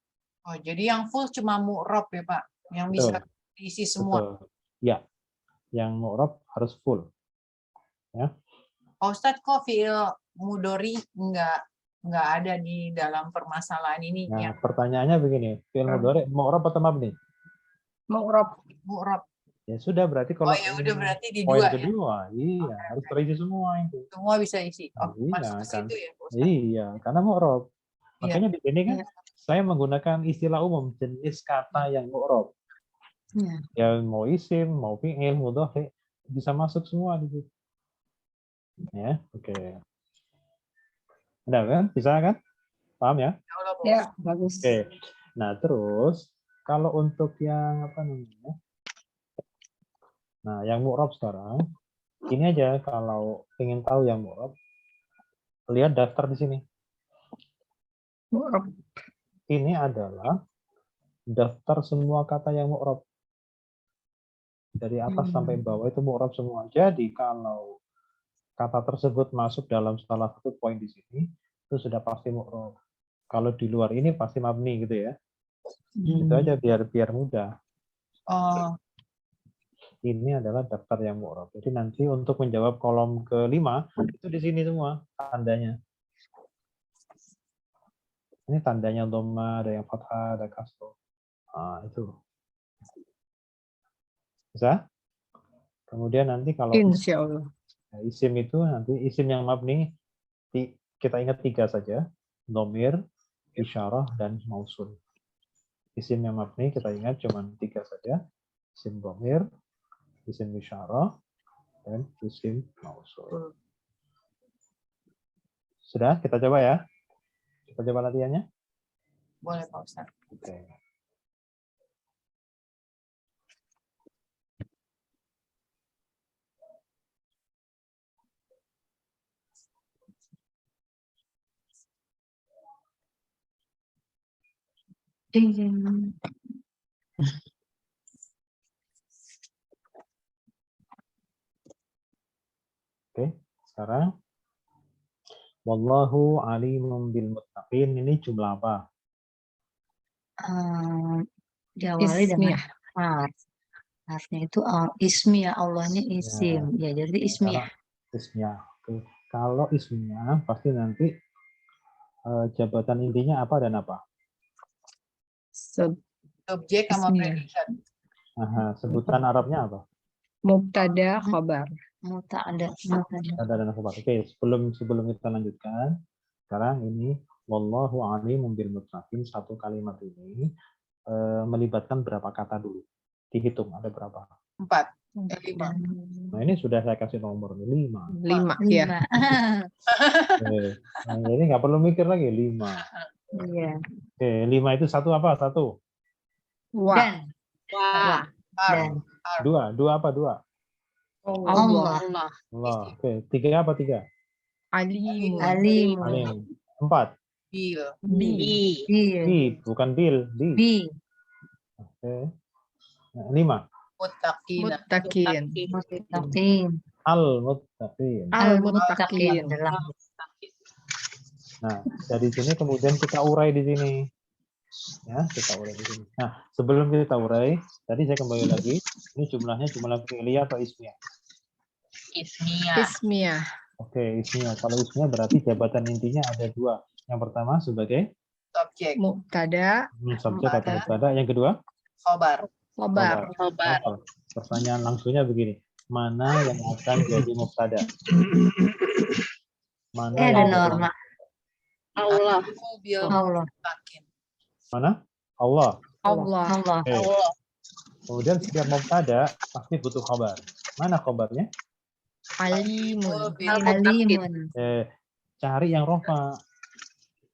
Oh, jadi yang full cuma mu'rob ya Pak? Yang bisa Betul. diisi semua. Betul. Ya. Yang mu'rab harus full. Ya. Pak Ustadz, kok fi'il mudori nggak ada di dalam permasalahan ini? Nah, Yang pertanyaannya begini, fi'il mudhari mu'rab atau mabni? Mu'rab. mu'rob. Ya sudah, berarti Oh kalau ya ini udah berarti di poin 2 ya. kedua, iya, harus terisi semua itu. Semua bisa isi. Oh, Iya, masuk ke kan. situ ya Pak Ustadz? Iya, karena mu'rab. Iya. Makanya di sini kan Iya. saya menggunakan istilah umum jenis kata yang mu'rab. Iya. Ya mau isim, mau fi'il, mudhari, bisa masuk semua di situ. Ya, oke. Udah kan? Bisa kan? Paham ya? Ya Allah, Pak Ya, Ustadz. bagus. Oke. Nah, terus kalau untuk yang apa namanya? Nah, yang mu'rab sekarang, ini aja kalau ingin tahu yang mu'rab, lihat daftar di sini. Mu'rab. Ini adalah daftar semua kata yang mu'rab. Dari atas sampai bawah itu mu'rab semua. Jadi kalau kata tersebut masuk dalam salah satu poin di sini, itu sudah pasti mu'rab. Kalau di luar ini pasti mabni gitu ya. Itu aja biar mudah. Oh, Ini adalah daftar yang mu'rab. Jadi nanti untuk menjawab kolom kelima itu di sini semua tandanya. Ini tandanya dhamma, ada yang fathah, ada kasroh. Nah, itu. Bisa? Kemudian nanti kalau Insya Allah. isim itu nanti isim yang mabni kita ingat 3 saja. Dhamir, isyarah, dan mausul. Isim yang mabni kita ingat cuma 3 saja. Isim dhamir, isim isyarah, dan isim mausul. Sudah? Kita coba ya. Kita coba latihannya. boleh Pak Ustadz. Oke. Oke, sekarang wallahu alimun bil muttaqin ini jumlah apa? Diawali dengan Ismiyah. harf. Harfnya itu ismiyah, Allahnya isim. Ya, jadi ismiyah. Kalau ismiyah. Oke. Kalau ismiyah pasti nanti jabatan intinya apa dan apa? Subjek sama Ismiyah. predikat. Aha, sebutan Arabnya apa? Mubtada, khobar. Ada. Ada dan khabar. Oke, sebelum kita lanjutkan, sekarang ini wallahu alimun bil muttaqin, satu kalimat ini melibatkan berapa kata dulu? Dihitung ada berapa? 5. Nah, ini sudah saya kasih nomor 5. 5. Ya. Oke. Nah, jadi nggak perlu mikir lagi 5. Iya. Oke, 5 itu satu apa? Satu. Wa. Wah. Dan Dua apa? Dua. Allah. Allah. Oke, 3 apa? 3. Alim. alim. Alim. 4. Bil. Bi. Iya. Bi, bukan bil. Bi. Bi. Oke. Nah, 5. Muttaqina. Muttaqin. Muttaqin. Al-muttaqin. Al-muttaqin. Adalah Nah, dari sini kemudian kita urai di sini. Ya, kita urai di sini. Nah, sebelum kita urai, tadi saya kembali lagi, ini jumlahnya jumlah fi'liyah atau ismiyah? Ismiyah. Ismiyah. Oke, ismiyah. Kalau ismiyah berarti jabatan intinya ada dua. Yang pertama sebagai Subjek. Mubtada. subjek atau Mubtada. mubtada. Yang kedua Khobar. Khobar. Apa? Pertanyaan langsungnya begini. Mana yang akan jadi mubtada? Mana Ada yang norma. Allah. Bil Allah. mutakin. Mana? Allah. Allah. Allah. Oke. Kemudian setiap mubtada pasti butuh khabar. Mana khabarnya? Alimun. Bil Alimun. Cari yang rofa.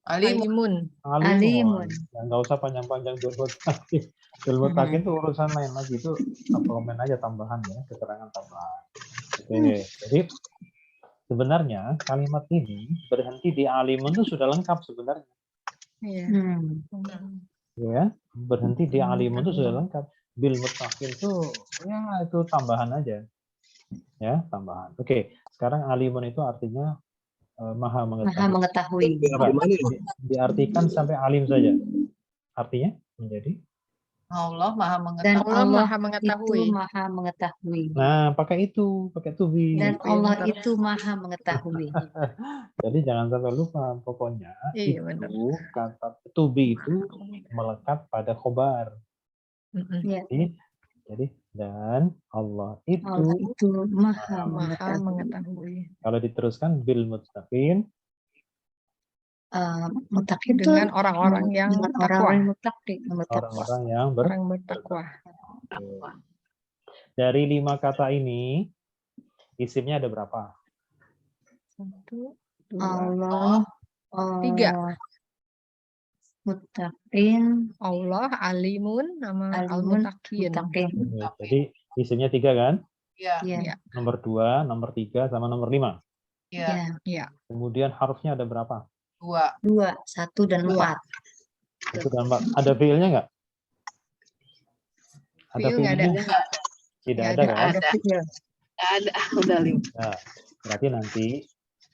alimun. Alimun. Ya, nggak usah panjang-panjang bil mutakin. Bil mutakin itu urusan lain lagi, itu komen aja tambahan ya, keterangan tambahan. Oke, jadi sebenarnya kalimat ini berhenti di alimun itu sudah lengkap sebenarnya. Iya. Ya, berhenti di alimun itu sudah lengkap. Bil mutakin itu ya itu tambahan aja. Ya, tambahan. Oke, sekarang alimun itu artinya maha mengetahui. Maha mengetahui. Apa? Diartikan sampai alim saja. Artinya menjadi? Allah maha Dan mengetahui. Allah Allah maha itu mengetahui. maha mengetahui. Nah, pakai to be. Dan Pinter. Allah itu maha mengetahui. Jadi jangan sampai lupa, pokoknya Iya, itu benar. kata to be itu melekat pada khobar. Mm-mm. Ya, Jadi dan Allah itu Allah itu maha Maha mengetahui. mengetahui. kalau diteruskan bil muttaqin Mutakin itu Dengan orang-orang yang dengan takwa. orang-orang yang mutakin, yang bertakwa. orang-orang yang Orang bertakwa. dari 5 kata ini isimnya ada berapa? 1, 2, Allah, 3. mutakin, Allah, alimun, sama alimun, al-mutakin. mutakin. Jadi isimnya 3 kan? Ya, Ya, Nomor 2, nomor 3, sama nomor 5. ya. ya. Ya. Kemudian harusnya ada berapa? 2. 2, 1 dan 4. Itu dan 4. Ada fiilnya nggak? Ada Fiil nggak ada. fiilnya? Tidak Nggak ada ada. kan? Ada. Ada. Udah 5. Nah, berarti nanti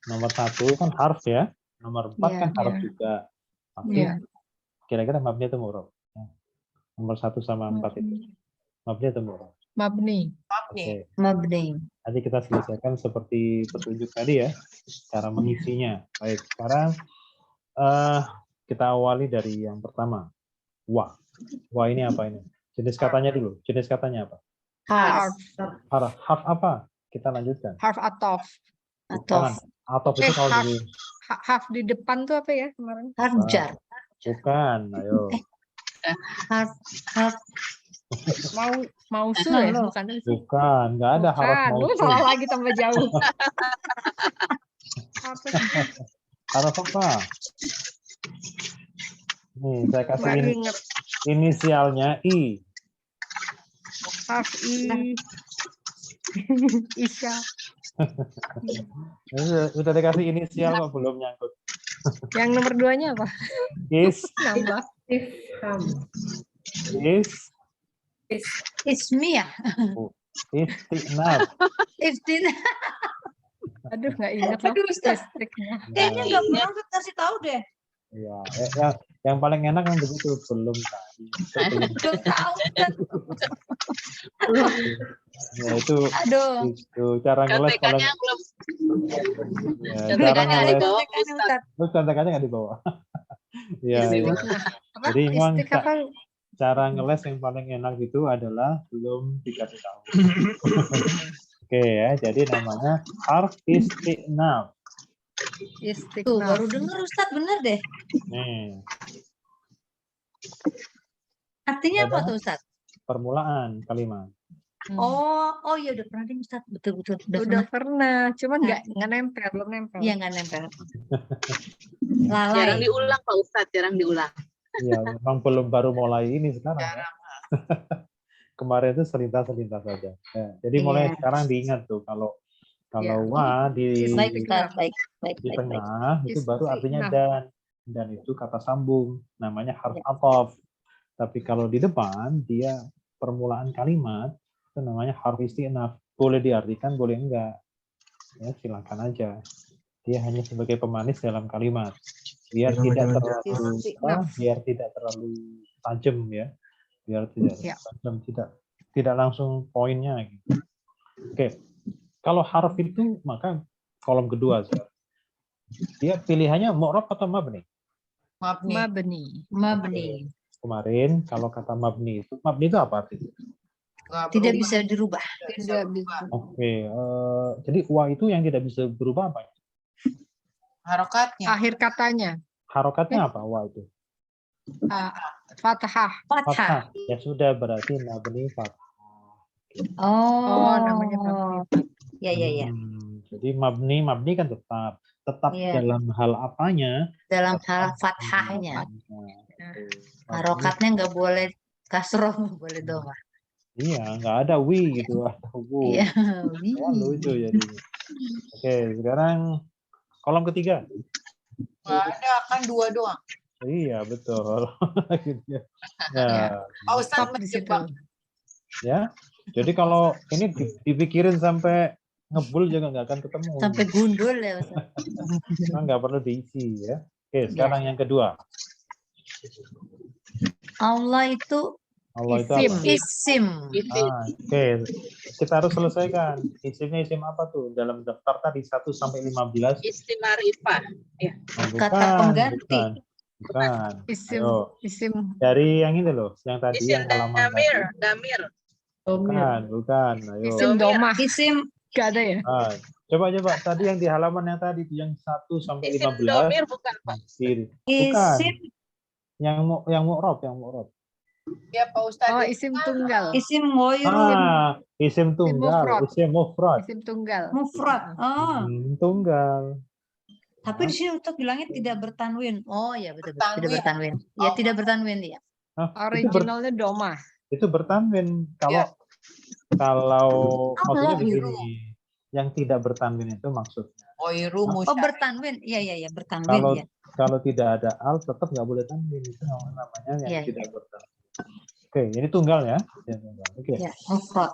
nomor 1 kan harf ya, nomor 4 Iya, kan harf iya. juga. Tapi Iya. kira-kira mabnya itu murah. Nomor 1 sama 4 itu. Mabnya itu murah. Mabni. Mabni. Oke. Mabni. Nanti kita selesaikan seperti petunjuk tadi ya, cara mengisinya. Baik, sekarang kita awali dari yang pertama. Wa. Wa ini apa ini? Jenis katanya dulu. Jenis katanya apa? Harf. Harf apa? Kita lanjutkan. Harf atof. Bukan. Atof itu kalau harf. di Harf di depan tuh apa ya kemarin? Harf jar. bukan, ayo. Harf Mausul ya? Loh. Bukan. Bukan, nggak ada harf Bukan. Lu mausul. salah lagi tambah jauh. Apa sih? Harf apa? Nih, saya kasih Baru ini inget. inisialnya I. Harf I. Isya. Udah dikasih inisial kok belum nyangkut. Yang nomor 2-nya apa? Is, Nambah. Ismiyah. istinaf. Iftin. Aduh, nggak inget loh. Aduh, Ustaz. Listriknya. Kayaknya nggak pernah Ustaz kasih tahu deh. Ya, yang paling enak kan begitu, belum tadi. Belum tahu Ustaz. Ya, itu cara ngeles paling. Contekannya belum. Ya, cara Contekannya ada di ngeles. bawah, Contekannya, Ustaz. Terus contekannya nggak di bawah. Ya, Di ya. bawah. Apa? Jadi memang Istrik apa? cara ngeles yang paling enak itu adalah belum dikasih tahu. Oke ya, jadi namanya harf istinaf. Tuh, Istiqnaf. baru dengar Ustaz, bener deh. Nih, Artinya apa Ada? tuh Ustaz? permulaan kalimat. Oh iya udah pernah deh Ustaz. Betul. Udah Udah pernah. pernah, cuman nggak nempel, belum nempel. Iya nggak nempel. Lalai. Jarang diulang Pak Ustadz, jarang diulang. Iya, memang baru mulai ini sekarang. Ya. Jarang. Kemarin itu selintas saja. Ya, jadi mulai Iya. sekarang diingat tuh kalau Ya. wa di Baik Ustaz, baik. di tengah itu baru artinya Istinaf. dan itu kata sambung, namanya harf atof. Tapi kalau di depan dia permulaan kalimat itu namanya harf istinaf. Boleh diartikan, boleh enggak. Ya, silakan aja. Dia hanya sebagai pemanis dalam kalimat. Biar tidak terlalu tajam ya. Biar tidak Ya. tajam, tidak langsung poinnya gitu. Oke. Kalau harf itu maka kolom kedua sekarang. Dia pilihannya mu'rab atau mabni. Mabni. Mabni. Mabni. Kemarin kalau kata mabni itu apa artinya? Nggak Tidak berubah, bisa dirubah. Tidak bisa. Oke, jadi wa itu yang tidak bisa berubah apa? harokatnya. Akhir katanya. Harokatnya apa wa itu? Fathah. Fathah. Fathah. Ya sudah berarti mabni fathah. Oh, namanya mabni. Ya, ya, ya. Jadi mabni kan tetap Iya. dalam hal apanya? Dalam hal Tetap fathahnya. Mabni. Harokatnya nggak boleh kasroh, nggak boleh domah. Iya, nggak ada wi gitu atau wu. Iya. Kan lucu jadinya. Oke, sekarang kolom ketiga. Nggak ada, kan 2 doang. Iya, betul. Ya. Nah, Pak Ustadz Stop di situ. menjebak. ya. Jadi kalau ini dipikirin sampai ngebul juga nggak akan ketemu. Sampai gundul ya, Ustaz. Nah, nggak perlu diisi ya. Oke, sekarang yang kedua. Allah itu Allah itu Isim. apa? isim. Oke, kita harus selesaikan. Isimnya isim apa tuh? Dalam daftar tadi 1 sampai 15. Isim ma'rifah. Oh, Kata pengganti. Bukan. Isim. Ayo, Isim. dari yang ini loh, yang tadi Isim yang halaman tadi. damir. Bukan. Ayo. Isim domah. Isim Gak ada ya? Coba tadi yang di halaman yang tadi itu yang 1 sampai Isim 15. domir bukan, Pak. Kiri. Bukan. isim Yang mu'rab. Ya Pak Ustadz. Oh, isim tunggal. isim ghairu Isim tunggal, mufrad. isim mufrad. Isim tunggal. mufrad. Oh, Tunggal. tapi di sini Ustaz bilangnya tidak bertanwin. Oh ya, betul, betul. Tidak Bertanwin. bertanwin. Ya, Oh. tidak bertanwin ya. Originalnya domah. Itu bertanwin. Ya. Kalau maksudnya Ghairu. begini, yang tidak bertanwin itu maksudnya. Ghairu Oh, musyarif. bertanwin. Iya, bertanwin ya. Kalau tidak ada al tetap nggak boleh tanwin, itu namanya yang Iya, tidak bertanwin. Oke, ini tunggal ya. Oke, Ya, mufrad.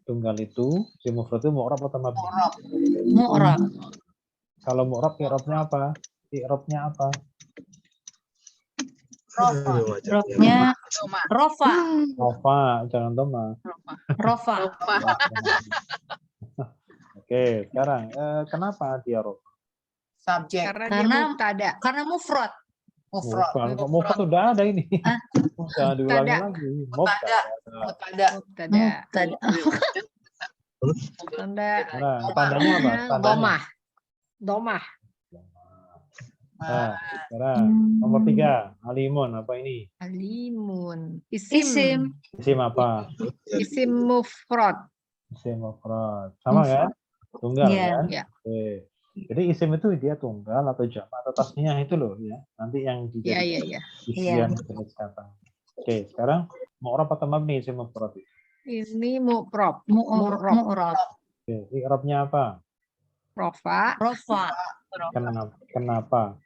tunggal itu si mufrad itu mu'rab atau mabni? Mu'rab. Mu'rab. Kalau mu'rab i'rabnya apa? I'rabnya apa? Rofa. Robnya Doma. rofa. Rofa, jangan doma. Rofa. Oke, sekarang kenapa dia rofa? Subjek. Karena dia Karena mubtada. karena mufrad. Mufrad. Bukan, mufrad udah ada ini. Jangan diulangi Mubtada. lagi. Mutada. Mutada. Mubtada. Mubtada. Tanda. Nah, tandanya apa? Tandanya. Domah. Domah. Nah, sekarang nomor 3, alimun apa ini? Alimun. Isim. Isim apa? Isim mufrad. Isim mufrad. Sama Mufrad. kan? Tunggal Iya. kan? Ya. Oke. Jadi isim itu dia tunggal atau jamak atau tasniyah itu loh ya. Nanti yang Ya, dijadikan ya. isian jenis kata. Oke, sekarang mu'rab atau mabni isim mufrad itu? Ini mu'rab. Mu'rab. Oke, i'rabnya apa? Rofa. Rofa. Kenapa?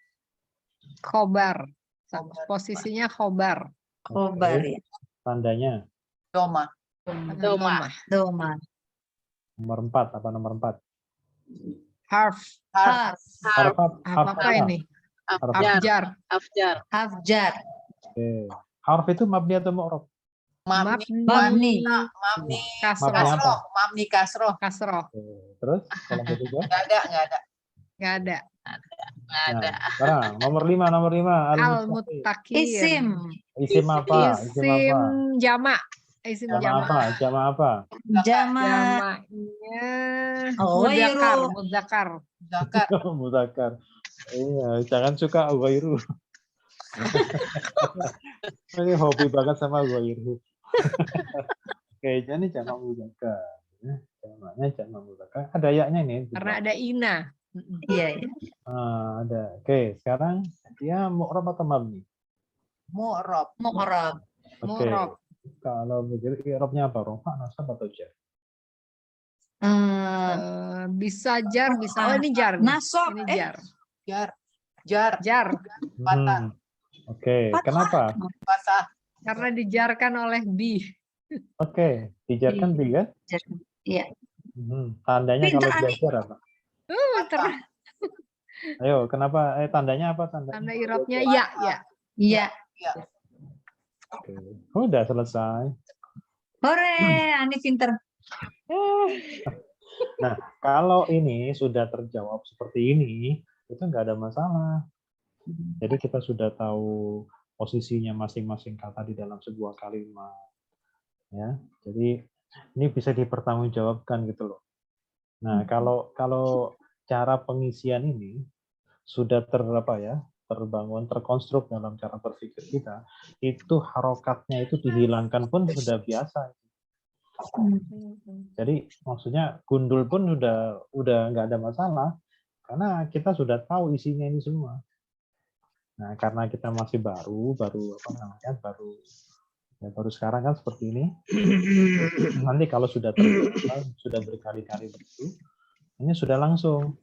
Khobar. Posisinya khobar. Khobar ya. Tandanya Doma. Domah. Doma. nomor 4, apa nomor 4? Harf. Harf. Harf Apa ini? Afjar. Abjar. Afjar. Afjar. Oke. Harf itu mabni atau mu'rab? Mabni. Mabni. Mabni. Kasroh. Mabni apa? Kasroh. Mabni kasroh. Kasroh. Oke. Terus kalau ketiga? Nggak ada. Nggak ada. Ada. Nah, sekarang nomor 5. Al-muttaqin. Isim. Isim apa? Isim jamak. Isim Jamak jamak. apa? Jamak apa? Jama. Jamaknya Oh, mudzakkar. Ghairu. Mudzakkar. Zakat. Mudzakkar. Iya, jangan suka ghairu. Ini hobi banget sama ghairu. Kayaknya ini jamak mudzakkar. Ya, jamaknya jamak mudzakkar. Ada yaknya ini. Karena ada ina. Iya, iya. Ada. Oke, sekarang dia mu'rab atau mabni? Mu'rab. Mu'rab. Oke. Mu'rab. Kalau begitu i'rabnya apa? Rafa, nasab atau jar? Bisa jar, bisa. Oh, ini jar. nih. Nasab. Ini jar. Jar. Jar. Jar. Patah. Oke, Patah. kenapa? Patah. Karena dijarkan oleh bi. Oke, dijarkan bi kan? Iya. Tandanya Pintar, kalau Ani. diajar apa? Terus Ayo, kenapa? Tandanya apa? Tandanya? tanda irobnya ya, ya. Iya. Oke. Udah selesai. Hore, Ani pinter. Nah, kalau ini sudah terjawab seperti ini, itu nggak ada masalah. Jadi kita sudah tahu posisinya masing-masing kata di dalam sebuah kalimat. Ya, jadi ini bisa dipertanggungjawabkan gitu loh. Nah, kalau cara pengisian ini sudah terbangun, terkonstruk dalam cara berpikir kita, itu harokatnya itu dihilangkan pun sudah biasa. Jadi maksudnya gundul pun udah nggak ada masalah karena kita sudah tahu isinya ini semua. Nah, karena kita masih baru sekarang kan seperti ini. Nanti kalau sudah terbiasa, sudah berkali-kali begitu, ini sudah langsung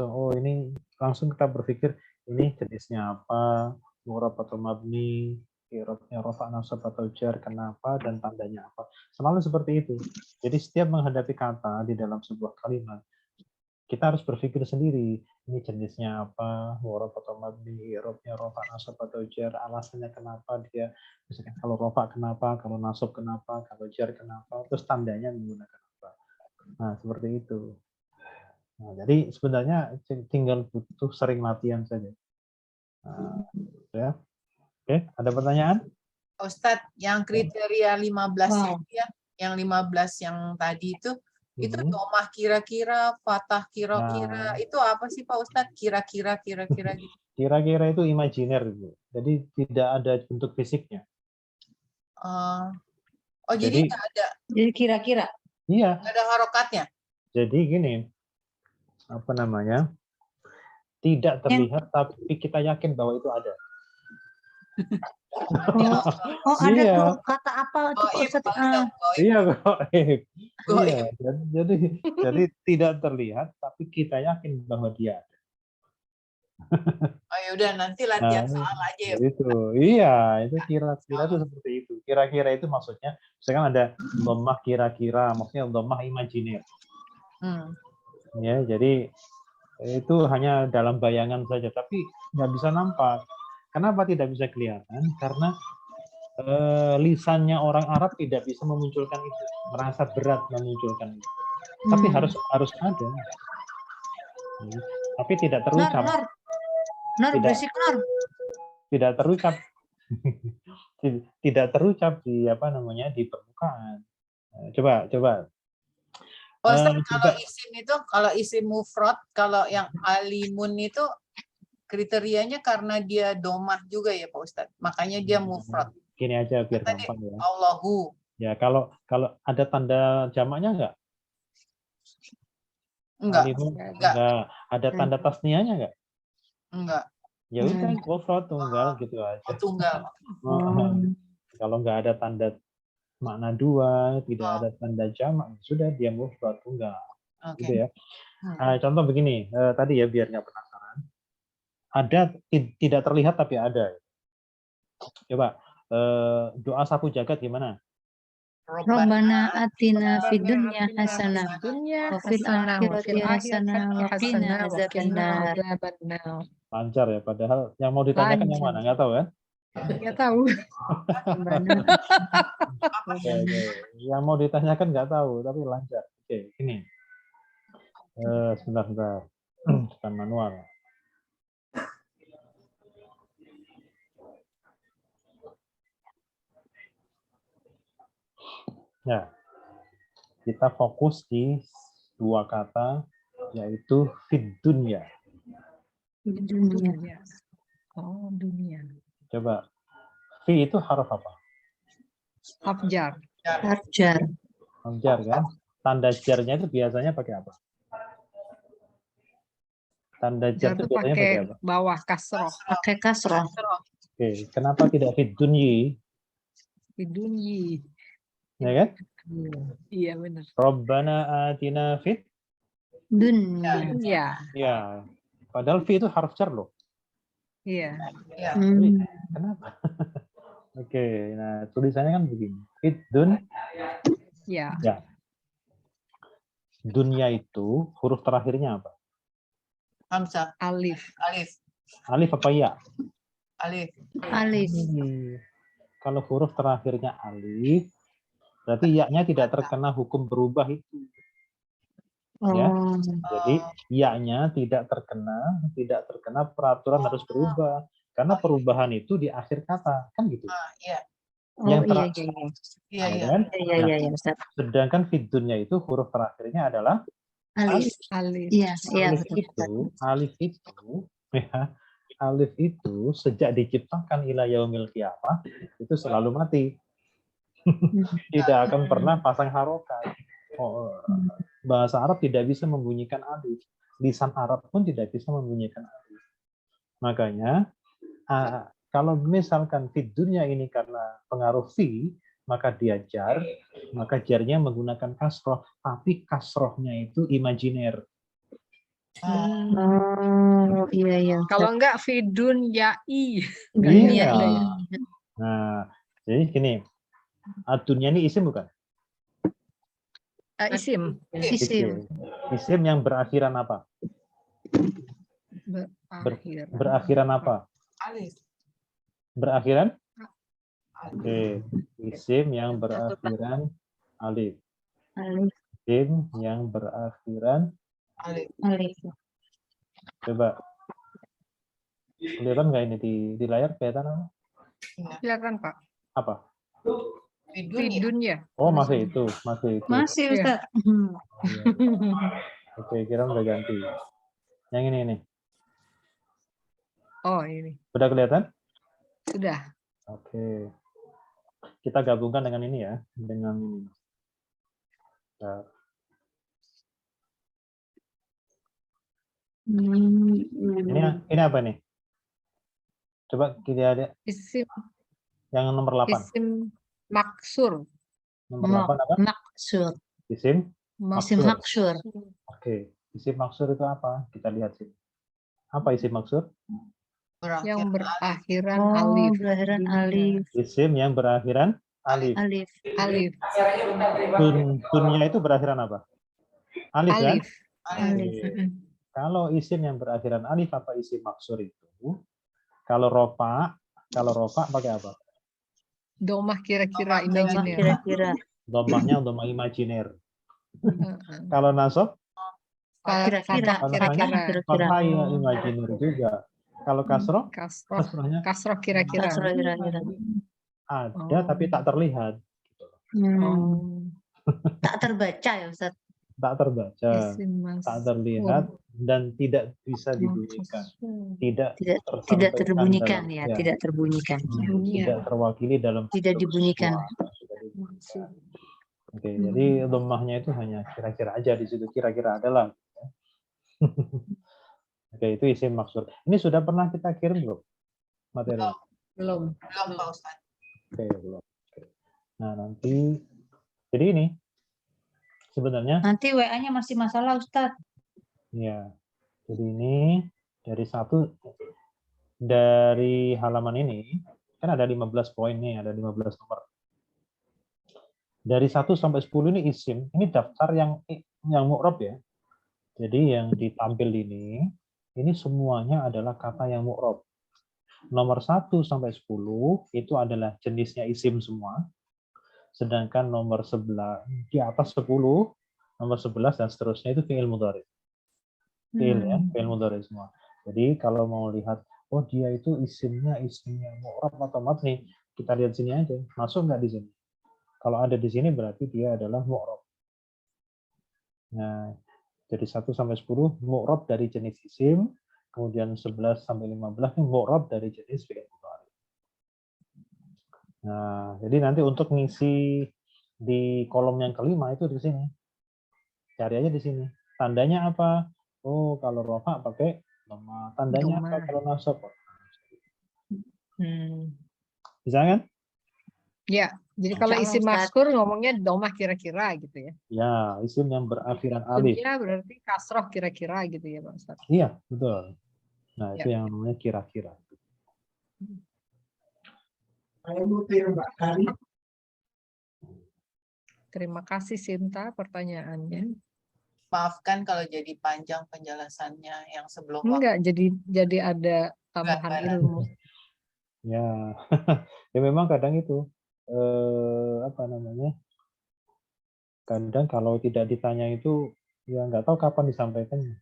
oh ini langsung kita berpikir ini jenisnya apa, murab atau mabni, i'rabnya rafa, nasab atau jar, kenapa dan tandanya apa. Selalu seperti itu. Jadi setiap menghadapi kata di dalam sebuah kalimat, kita harus berpikir sendiri, ini jenisnya apa, murab atau mabni, i'rabnya rafa, nasab atau jar, alasannya kenapa dia, misalkan kalau rafa kenapa, kalau nasab kenapa, kalau jar kenapa, terus tandanya menggunakan apa. Nah, seperti itu. Nah, jadi sebenarnya tinggal butuh sering latihan saja. Nah, ya. Oke, ada pertanyaan? Ustadz, yang kriteria 15 itu ya, yang 15 yang tadi itu domah kira-kira, fatah kira-kira, itu apa sih Pak Ustadz? Kira-kira gitu. Kira-kira itu imajiner, jadi tidak ada bentuk fisiknya. Jadi nggak ada. Jadi kira-kira. Iya. Nggak ada harokatnya. Jadi gini, apa namanya? Tidak terlihat, tapi kita yakin bahwa itu ada. Ada Iya. tuh kata apa tuh Ustadz? Iya kok. Iya. Jadi tidak terlihat, tapi kita yakin bahwa dia ada. Oh ya udah nanti latihan soal aja ya. Itu. Iya, itu kira-kira itu seperti itu. Kira-kira itu maksudnya, misalkan ada dhammah kira-kira, maksudnya dhammah imajiner. Ya, jadi itu hanya dalam bayangan saja, tapi nggak bisa nampak. Kenapa tidak bisa kelihatan? Karena lisannya orang Arab tidak bisa memunculkan itu, merasa berat memunculkan itu. Tapi harus ada. Tapi tidak terucap. Tidak terucap. Tidak terucap di di permukaan. Coba. Kalau isim itu, kalau isim mufrad, kalau yang alimun itu kriterianya karena dia domah juga ya Pak Ustadz. Makanya dia mufrad. Gini aja biar gampang ya. Allahu. Ya, kalau ada tanda jamaknya enggak? Enggak. Ada tanda tasniahnya enggak? Enggak. Ya udah, mufrad tunggal gitu aja. Tunggal. Kalau enggak ada tanda makna dua, tidak ada tanda jamak, sudah dia mufrad tunggal. Gitu ya. Contoh begini, tadi ya biar nggak penasaran. Ada tidak terlihat tapi ada. Coba doa sapu jagat gimana? Rabbana atina fid dunya hasanah wa fil akhirati hasanah wa qina azabannar. Lancar ya, padahal yang mau ditanyakan yang mana? Nggak tahu kan? Nggak tahu. Yang mau ditanyakan nggak tahu, tapi lancar. Oke, ini. Sebentar. Bukan manual. Ya, kita fokus di dua kata, yaitu fid dunya. Oh, dunia. Coba, fi itu huruf apa? Harf jar. Harf jar. Harf jar kan? Tanda jarnya itu biasanya pakai apa? Tanda jar itu biasanya pakai apa? Bawah kasroh. Pakai kasroh. Oke, kenapa tidak fid dunyi? Fid dunyi. Ya kan? Iya benar. Rabbana atina fid dunya. Ya. Padahal fi itu harf jar loh. Iya. Kenapa? Oke, nah tulisannya kan begini. Fid dun. Ya. Dunya itu huruf terakhirnya apa? Hamzah. Alif. Alif apa ya? Alif. Kalau huruf terakhirnya alif, berarti ya-nya tidak terkena hukum berubah itu. Ya. Oh, Jadi ya-nya tidak terkena peraturan harus berubah. Karena perubahan itu di akhir kata, kan gitu. Iya, oh Yang iya, iya, iya. iya, ya iya. kan? Iya, Nah, iya, iya, Ustaz. sedangkan fidunnya itu huruf terakhirnya adalah Alif. Alif. Iya, iya, alif betul. itu, ya, alif itu sejak diciptakan ila yaumil qiyamah itu selalu mati. Tidak akan pernah pasang harokat. Oh, bahasa Arab tidak bisa membunyikan alif. Lisan Arab pun tidak bisa membunyikan alif. Makanya kalau misalkan fidurnya ini karena pengaruh fi, maka dia jar, maka jarnya menggunakan kasroh, tapi kasrohnya itu imajiner. Oh, iya, iya. Kalau enggak Fidun Yai. Enggak Iya. Iya, ada iya. ya. Nah, jadi gini, atunnya ini isim bukan? Isim. Isim. Isim yang berakhiran apa? Berakhiran. Berakhiran apa? Alif. Berakhiran? Oke, isim yang berakhiran alif. Alif. Isim yang berakhiran Alif. Alif. coba kelihatan nggak ini di layar kelihatan apa? Silakan Pak. Apa? Fidun ya. Fidun ya. Oh masih itu. Masih, Iya. Ustaz. Iya. Oke, kira udah ganti. Yang ini nih. Oh ini. Udah kelihatan? Sudah. Oke. Kita gabungkan dengan ini ya, dengan ini. Nah, ini apa nih? Coba kita ada Isim yang nomor 8. isim maksur. Nomor 8 apa? Maksur. Isim Isim maksur. Oke, isim maksur itu apa? Kita lihat sih. Apa isim maksur? Yang berakhiran Oh, alif. berakhiran Ini. alif. Isim yang berakhiran alif. Alif. Alif. Tunnya itu berakhiran apa? Alif kan? Alif. Alif. Kalau isim yang berakhiran alif apa isim maksur itu? Kalau rofa pakai apa? Domah kira-kira Domah imajiner. kira-kira. Domahnya domah imajiner. Kalau nasab? Kira-kira. Kira-kira. Fathah ya imajiner juga. Kalau kasroh? Kasroh. Kasrohnya Kasroh kira-kira. Kasroh kira-kira. ada tapi tak terlihat. Oh. Tak terbaca ya, Ustaz. Tak terbaca, Isim tak maksur. terlihat dan tidak bisa dibunyikan. Tidak Tersampaikan terbunyikan dalam- ya, tidak terbunyikan. tidak terwakili dalam Tidak dibunyikan. Oke, jadi dhammahnya itu hanya kira-kira aja di situ, kira-kira adalah. Oke, itu isim maksud. Ini sudah pernah kita kirim belum materi? Belum. Belum Pak Ustaz. Oke, belum. Oke. Nah, nanti jadi ini sebenarnya Nanti WA-nya masih masalah, Ustaz. ya. Jadi ini dari halaman ini kan ada 15 poin nih, ada 15 nomor. Dari 1 sampai 10 ini isim, ini daftar yang mu'rab ya. Jadi yang ditampil ini semuanya adalah kata yang mu'rab. Nomor 1 sampai 10 itu adalah jenisnya isim semua. Sedangkan nomor 11 di atas 10, nomor 11 dan seterusnya itu fi'il mudhari. Fi'il mudhari semua. Jadi kalau mau lihat oh dia itu isimnya mu'rab atau mabni, kita lihat sini aja. Masuk nggak di sini? Kalau ada di sini berarti dia adalah mu'rab. Nah, jadi 1 sampai 10 mu'rab dari jenis isim, kemudian 11 sampai 15 ini mu'rab dari jenis fi'il mudhari. Nah, jadi nanti untuk ngisi di kolom yang kelima itu di sini. Cari aja di sini. Tandanya apa? Oh, kalau rofa pakai dhamma. Tandanya apa kalau nasab? Bisa kan? Ya, jadi kalau isim maksur ngomongnya domah kira-kira gitu ya. Ya, isim yang berakhiran alif. Maksudnya berarti kasroh kira-kira gitu ya Pak Ustaz. Iya, betul. Nah, itu Ya. yang namanya kira-kira. Terima kasih Sinta pertanyaannya. Maafkan kalau jadi panjang penjelasannya yang sebelum Enggak, jadi ada tambahan ilmu. Ya, ya memang kadang itu apa namanya? Kadang kalau tidak ditanya itu Ya nggak tahu kapan disampaikannya.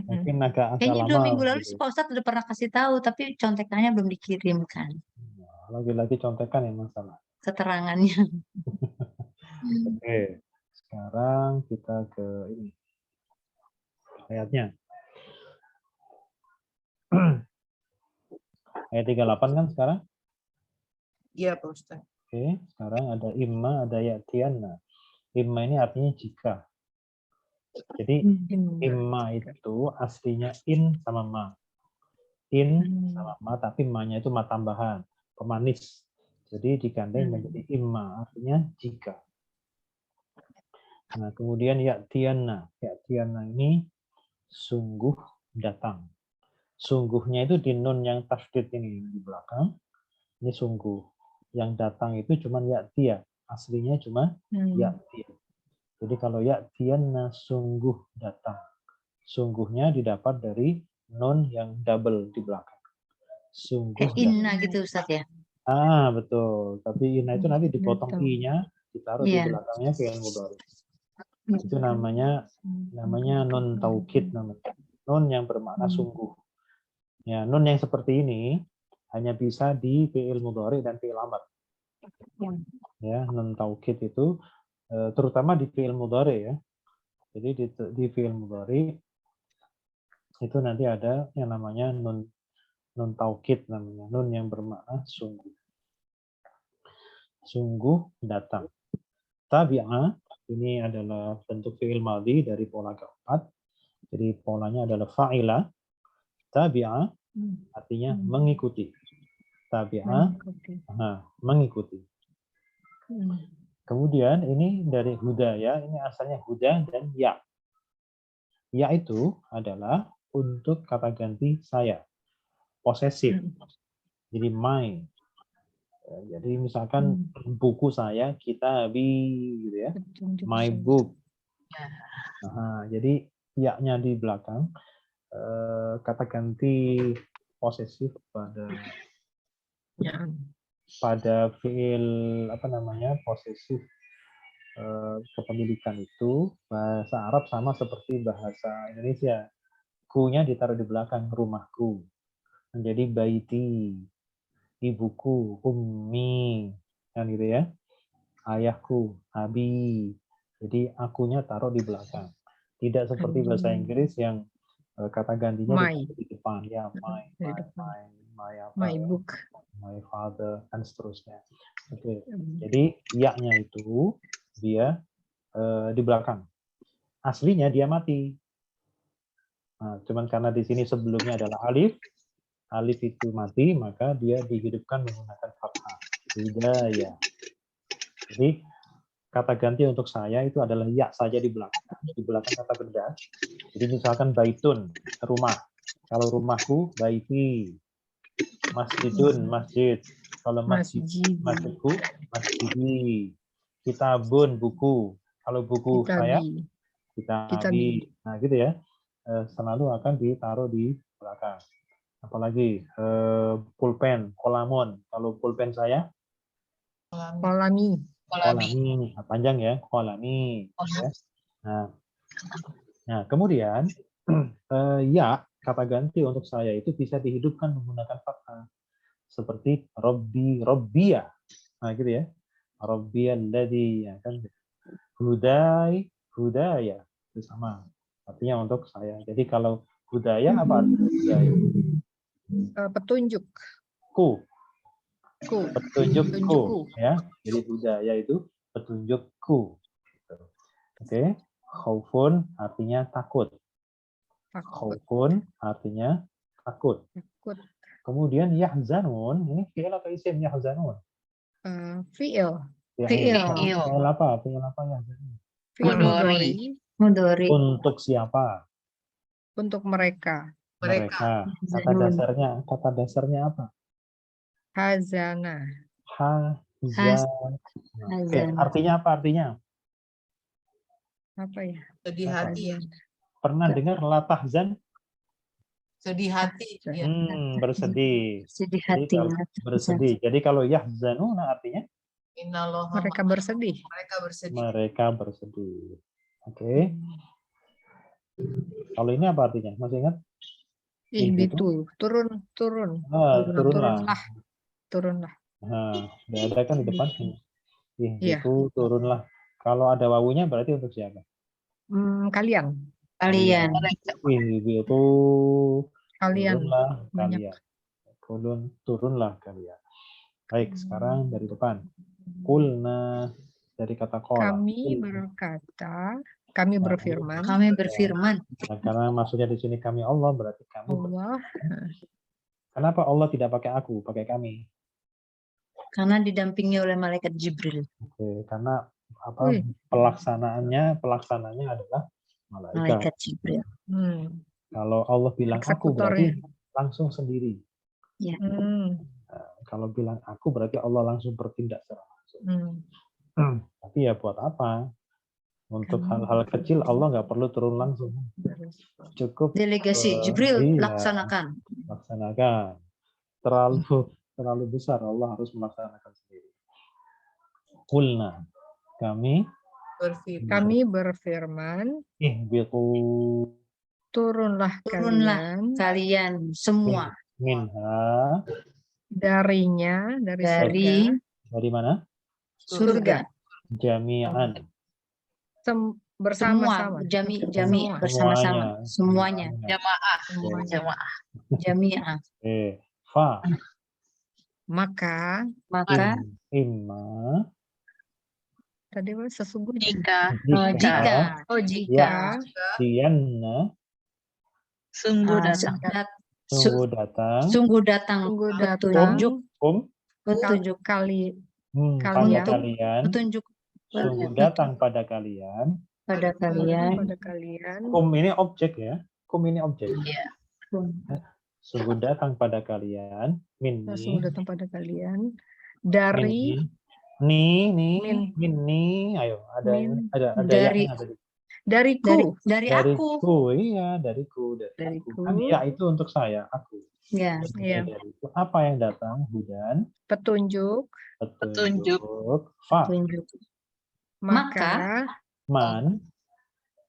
Mungkin agak Kayaknya 2 lama. minggu lalu gitu. sih Pak Ustadz udah pernah kasih tahu, tapi contekannya belum dikirimkan Nah, lagi-lagi contekan yang masalah. keterangannya. Oke, sekarang kita ke ini ayatnya. Ayat 38 kan sekarang? Iya, Pak Ustadz. Oke, sekarang ada imma, ada ya'tiyanna. Imma ini artinya jika. Jadi imma itu aslinya in sama ma. In sama ma, tapi ma-nya itu ma tambahan, pemanis. Jadi digandeng menjadi imma, artinya jika. Nah, kemudian ya'tiyanna. Ya'tiyanna ini sungguh datang. Sungguhnya itu di nun yang tasdid ini di belakang. Ini sungguh. Yang datang itu cuma ya'tiya. Aslinya cuma ya'tiya. Jadi kalau ya'tiyanna sungguh datang. Sungguhnya didapat dari nun yang double di belakang. Sungguh Kayak inna gitu Ustadz ya. betul. Tapi inna itu nanti dipotong i-nya, ditaruh di Iya. belakangnya fi'il mudhari. Itu namanya nun taukid namanya. Nun yang bermakna sungguh. Ya, nun yang seperti ini hanya bisa di fi'il mudhari dan fi'il amr. Ya, nun taukid itu terutama di fi'il mudhari ya. Jadi di fi'il mudhari itu nanti ada yang namanya nun taukid namanya, nun yang bermakna sungguh. Sungguh datang. Tabi'a ini adalah bentuk fi'il madhi dari pola keempat. Jadi polanya adalah fa'ila. Tabi'a artinya mengikuti. Tabi'a mengikuti. Kemudian ini dari huda ya, ini asalnya huda dan ya. Ya itu adalah untuk kata ganti saya, posesif. Jadi my. Jadi misalkan buku saya kitabi gitu ya. My book. Jadi ya-nya di belakang kata ganti posesif pada fiil posesif kepemilikan itu bahasa Arab sama seperti bahasa Indonesia. Ku-nya ditaruh di belakang, rumahku. Menjadi baiti, ibuku, ummi, kan gitu ya. Ayahku, abi. Jadi akunya taruh di belakang. Tidak seperti bahasa Inggris yang kata gantinya di depan ya, my book, my father, dan seterusnya. Oke. Jadi ya-nya itu dia di belakang. Aslinya dia mati. Nah, cuman karena di sini sebelumnya adalah alif itu mati, maka dia dihidupkan menggunakan fathah. Hidayah. Jadi kata ganti untuk saya itu adalah ya saja di belakang kata benda. Jadi misalkan baitun, rumah. Kalau rumahku, baiti. Masjidun, masjid. Kalau masjidku, masjidi. Kitabun, buku. Kalau buku saya, kitabi. Nah gitu ya. Selalu akan ditaruh di belakang. Apalagi pulpen, kolamun. Kalau pulpen saya, kolami. Panjang ya, kolami. Ya. Nah, kemudian ya kata ganti untuk saya itu bisa dihidupkan menggunakan fathah. Seperti Robbi, Robbia. Nah gitu ya. Robbiyalladzi, ya kan. Hudaya. Itu sama. Artinya untuk saya. Jadi kalau hudaya apa artinya hudaya? Petunjuk. Petunjukku. Ya. Jadi hudaya itu petunjukku. Oke. Khaufun artinya takut. Khaufun artinya takut. Kemudian yahzanun, ini fi'il atau isim yahzanun? Fi'il. Fi'il apa yahzanun? Mudhari. Untuk siapa? Untuk mereka. Kata dasarnya apa? Hazana. Artinya apa artinya? Apa ya? Sedih hati. Pernah dengar la tahzan? Sedih hati. Ya. Bersedih. Sedih hati. Bersedih. Jadi kalau yahzanuna artinya? Mereka bersedih. Mereka bersedih. Oke. Kalau ini apa artinya? Masih ingat? Ihbitu, turun, turun. Turunlah. Turunlah. Nah, udah ada kan di depan? Iya. Itu turunlah. Kalau ada wawunya berarti untuk siapa? Kalian. Kalian. Itu Kalian. turunlah Banyak. kalian. Turunlah kalian. Baik, sekarang dari depan. Kulna dari kata kola. Kami berkata, kami berfirman. Kami berfirman. Nah, karena maksudnya di sini kami Allah berarti kami. Allah. Kenapa Allah tidak pakai aku, pakai kami? Karena didampingi oleh malaikat Jibril. Oke, karena apa? Pelaksananya adalah malaikat. Malaikat Jibril. Kalau Allah bilang aku berarti Eksekutornya. langsung sendiri. Ya. Kalau bilang aku berarti Allah langsung bertindak secara langsung. Tapi ya buat apa? Untuk hal-hal kecil Allah nggak perlu turun langsung. Cukup Delegasi Jibril laksanakan. Terlalu besar Allah harus melaksanakan sendiri. Kulna kami berfirman. Ihbitu Turunlah kalian semua. Minha Darinya, dari mana? surga. Jami'an. Bersama-sama. Jami bersama-sama. Semuanya. Jamaah. Jami'ah. Fa. Maka Imma. tadi sesungguhnya. Jika. Jika. Dianna. Sungguh datang. Sungguh datang. Petunjuk kalian. Petunjuk. Sungguh datang pada kalian. Pada kalian. Ini objek ya. Ini objek. Iya. Sungguh datang pada kalian. Sungguh datang pada kalian. Dari. Ayo ada dari. Dariku. Iya, dariku. Kan ya itu untuk saya, aku. Ya. Dariku. Apa yang datang? Hudan. Petunjuk. Fa. Maka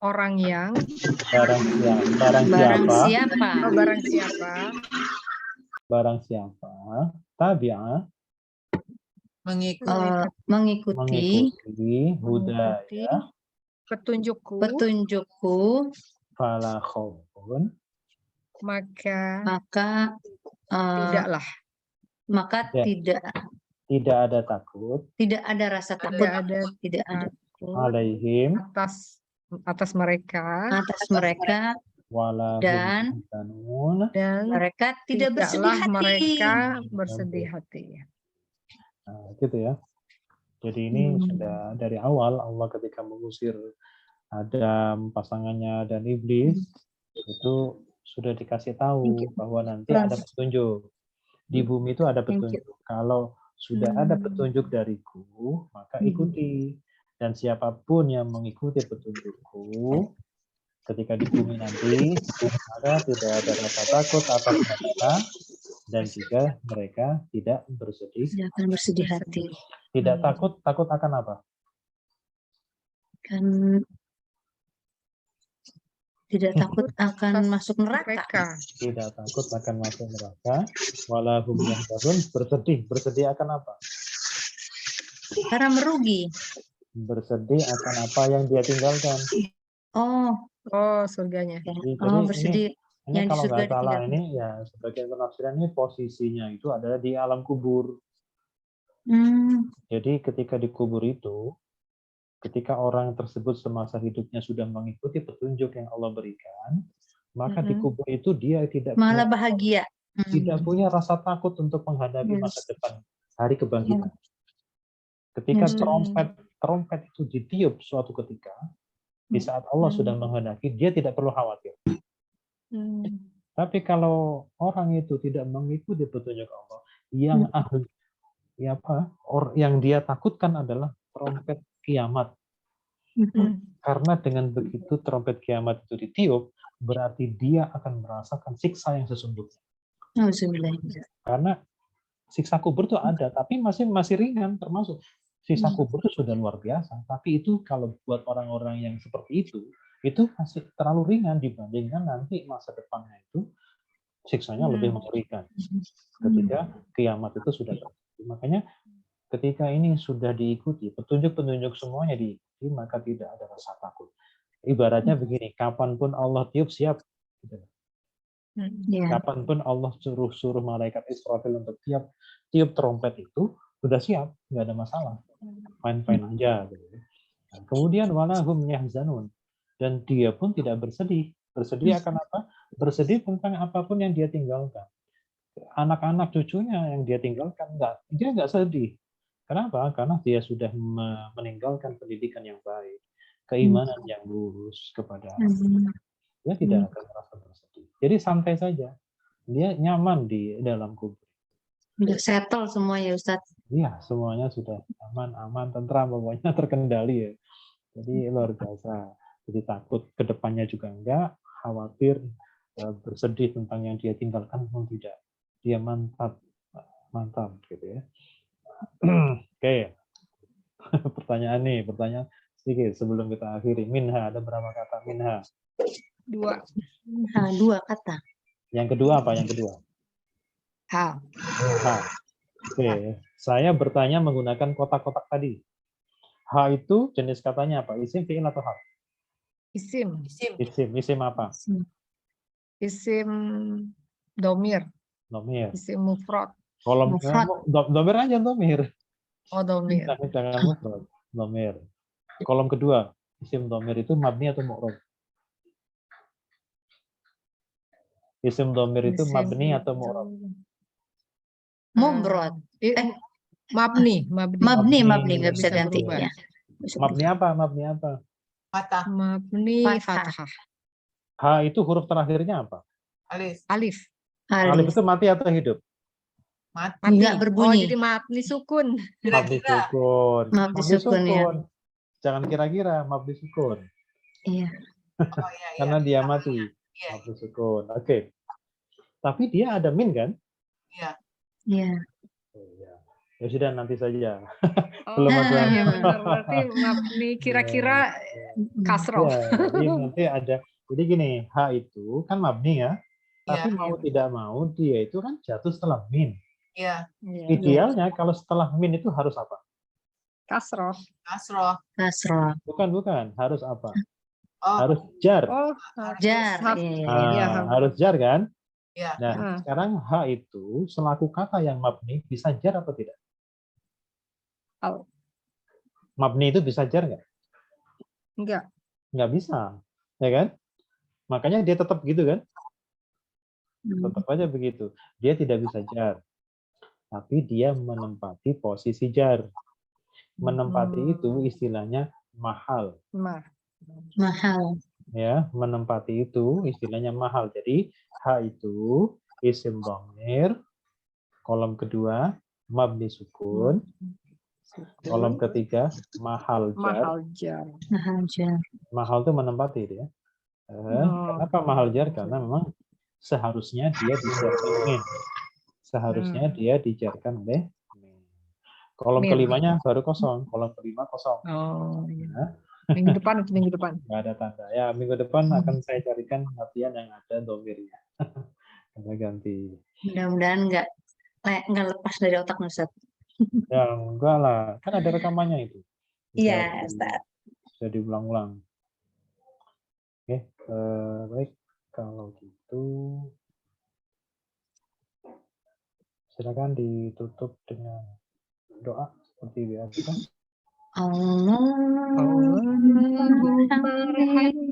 orang yang barang siapa tabi'a mengikuti hudaya petunjukku fala khaufun maka tidak ada takut, tidak ada rasa takut, tidak ada alaihim atas mereka dan mereka tidak bersedih hati. Nah, gitu ya. Jadi ini sudah dari awal Allah ketika mengusir Adam, pasangannya dan iblis itu sudah dikasih tahu bahwa nanti ada petunjuk. Di bumi itu ada petunjuk. Kalau sudah ada petunjuk dariku, maka ikuti. Dan siapapun yang mengikuti petunjukku, ketika di bumi nanti, maka tidak ada rasa takut atas mereka, dan juga mereka tidak bersedih hati. Tidak takut akan apa? Tidak takut akan masuk neraka. Tidak takut akan masuk neraka. Walahum yahzanun, bersedih akan apa? Karena merugi. Bersedih akan apa yang dia tinggalkan. Surganya. Jadi bersedih. Ini kalau nggak salah ini ya sebagian penafsiran ini posisinya itu adalah di alam kubur. Jadi ketika di kubur itu, ketika orang tersebut semasa hidupnya sudah mengikuti petunjuk yang Allah berikan, maka di kubur itu dia tidak malah bahagia. Tidak punya rasa takut untuk menghadapi masa depan, hari kebangkitan. Ketika trompet itu ditiup suatu ketika, di saat Allah sudah menghendaki, dia tidak perlu khawatir. Tapi kalau orang itu tidak mengikuti petunjuk Allah, yang dia takutkan adalah trompet kiamat. Karena dengan begitu trompet kiamat itu ditiup, berarti dia akan merasakan siksa yang sesungguhnya. Karena siksa kubur itu ada, tapi masih ringan, termasuk Sisa kubur itu sudah luar biasa. Tapi itu kalau buat orang-orang yang seperti itu masih terlalu ringan dibandingkan nanti masa depannya itu siksanya lebih mengerikan. Ketika kiamat itu sudah terjadi. Makanya ketika ini sudah diikuti, petunjuk-petunjuk semuanya diikuti, maka tidak ada rasa takut. Ibaratnya begini, kapanpun Allah tiup, siap. Ya. Kapanpun Allah suruh malaikat Israfil untuk tiup trompet itu, sudah siap, nggak ada masalah. Fine-fine aja. Gitu. Nah, kemudian walahum yahzanun. Dan dia pun tidak bersedih. Bersedih akan apa? Bersedih tentang apapun yang dia tinggalkan. Anak-anak cucunya yang dia tinggalkan, dia nggak sedih. Kenapa? Karena dia sudah meninggalkan pendidikan yang baik, keimanan yang lurus kepada Allah. Dia tidak akan merasa bersedih. Jadi santai saja. Dia nyaman di dalam kubur. Udah settle semua ya Ustadz. Iya, semuanya sudah aman, tentram, pokoknya terkendali ya. Jadi luar biasa. Jadi takut ke depannya juga enggak, khawatir, bersedih tentang yang dia tinggalkan pun tidak. Dia mantap gitu ya. Oke. Pertanyaan sedikit sebelum kita akhiri. Minha, ada berapa kata minha? 2. Dua kata. Yang kedua apa? Yang kedua? H. Oke. Saya bertanya menggunakan kotak-kotak tadi. H itu jenis katanya apa? Isim, fi'il atau harf? Isim. Isim apa? Isim domir. Domir. Isim mufrad. Kolom domir aja domir. Oh, domir. Jangan mufrad. Domir. Kolom kedua, isim domir itu mabni atau mu'rab? Isim domir itu mabni atau mu'rab? Mumrod. Mabni nggak bisa ganti berubah. ya. Mabni apa? Fatah. Mabni Fathah. fathah. H itu huruf terakhirnya apa? Alif. Alif itu mati atau hidup? Mati. Nggak Oh, berbunyi. jadi mabni sukun. Mabni sukun. Mabni sukun, ya. Jangan kira-kira mabni sukun. Iya. Oh, iya. Karena dia mati. Iya. Mabni sukun. Oke. Tapi dia ada min kan? Iya. Iya. Ya sudah nanti saja. Oh, Belum ada. iya benar. Berarti mabni kira-kira kasroh. Ya, jadi nanti ada. Jadi gini, H itu kan mabni ya. Tapi Iya. mau tidak mau dia itu kan jatuh setelah min. Iya. Idealnya kalau setelah min itu harus apa? Kasroh. Kasroh. Bukan. Harus apa? Oh. Harus jar. Oh, Jar. Iya. Harus jar kan? Iya. Nah, sekarang H itu selaku kata yang mabni bisa jar atau tidak? Oh. Mabni itu bisa jar nggak? Enggak. Nggak bisa, ya kan? Makanya dia tetap gitu kan? Tetap aja begitu. Dia tidak bisa jar. Tapi dia menempati posisi jar. Menempati itu istilahnya mahal. Mahal. Ya, menempati itu istilahnya mahal. Jadi H itu isim dhamir, kolom kedua mabni sukun, kolom ketiga mahal jar. Mahal itu menempati dia. Kenapa mahal jar? Karena memang seharusnya dia dijarkan min. Seharusnya dia dijarkan oleh min. Kolom kelimanya baru kosong. Kolom kelima kosong. Oh, iya. Nah, Minggu depan. nggak ada tanda. Ya, minggu depan akan saya carikan latihan yang ada domirnya. Kita ganti. Mudah-mudahan nggak lepas dari otak Ustaz. Ya, enggak lah. Kan ada rekamannya itu. Iya, Ustaz. Bisa diulang-ulang. Oke, baik. Kalau gitu, silakan ditutup dengan doa seperti biasa. Allahumma zakirna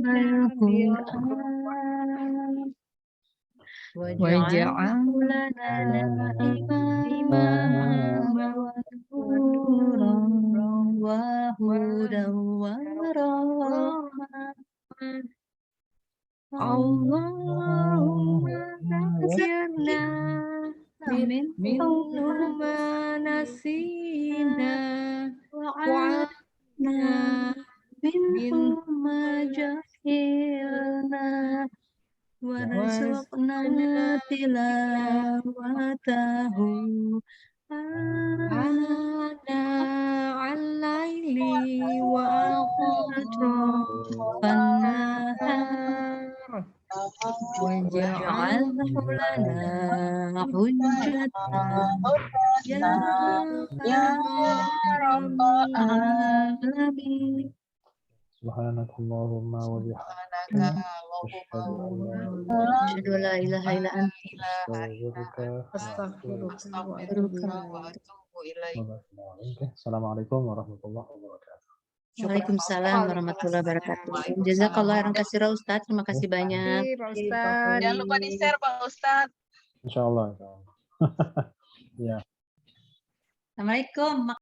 minhuma nasina wa'adna minhuma jahilna warzuqna tilawatahu ana lana hujjatan ya Rabbal alamin. Subhanakallahumma wa Subhanaka Allahumma Asyhadu an la ilaha illa anta bihamdika Astaghfirullah wa atubu ilaik. wa atubu ilaik. Assalamualaikum warahmatullahi wabarakatuh. Waalaikumsalam warahmatullahi wabarakatuh. Jazakallah khairan katsira Ustaz. Terima kasih banyak. Terima kasih, Pak Ustadz. Jangan lupa di-share Pak Ustadz. Insyaallah. Ya. Assalamualaikum.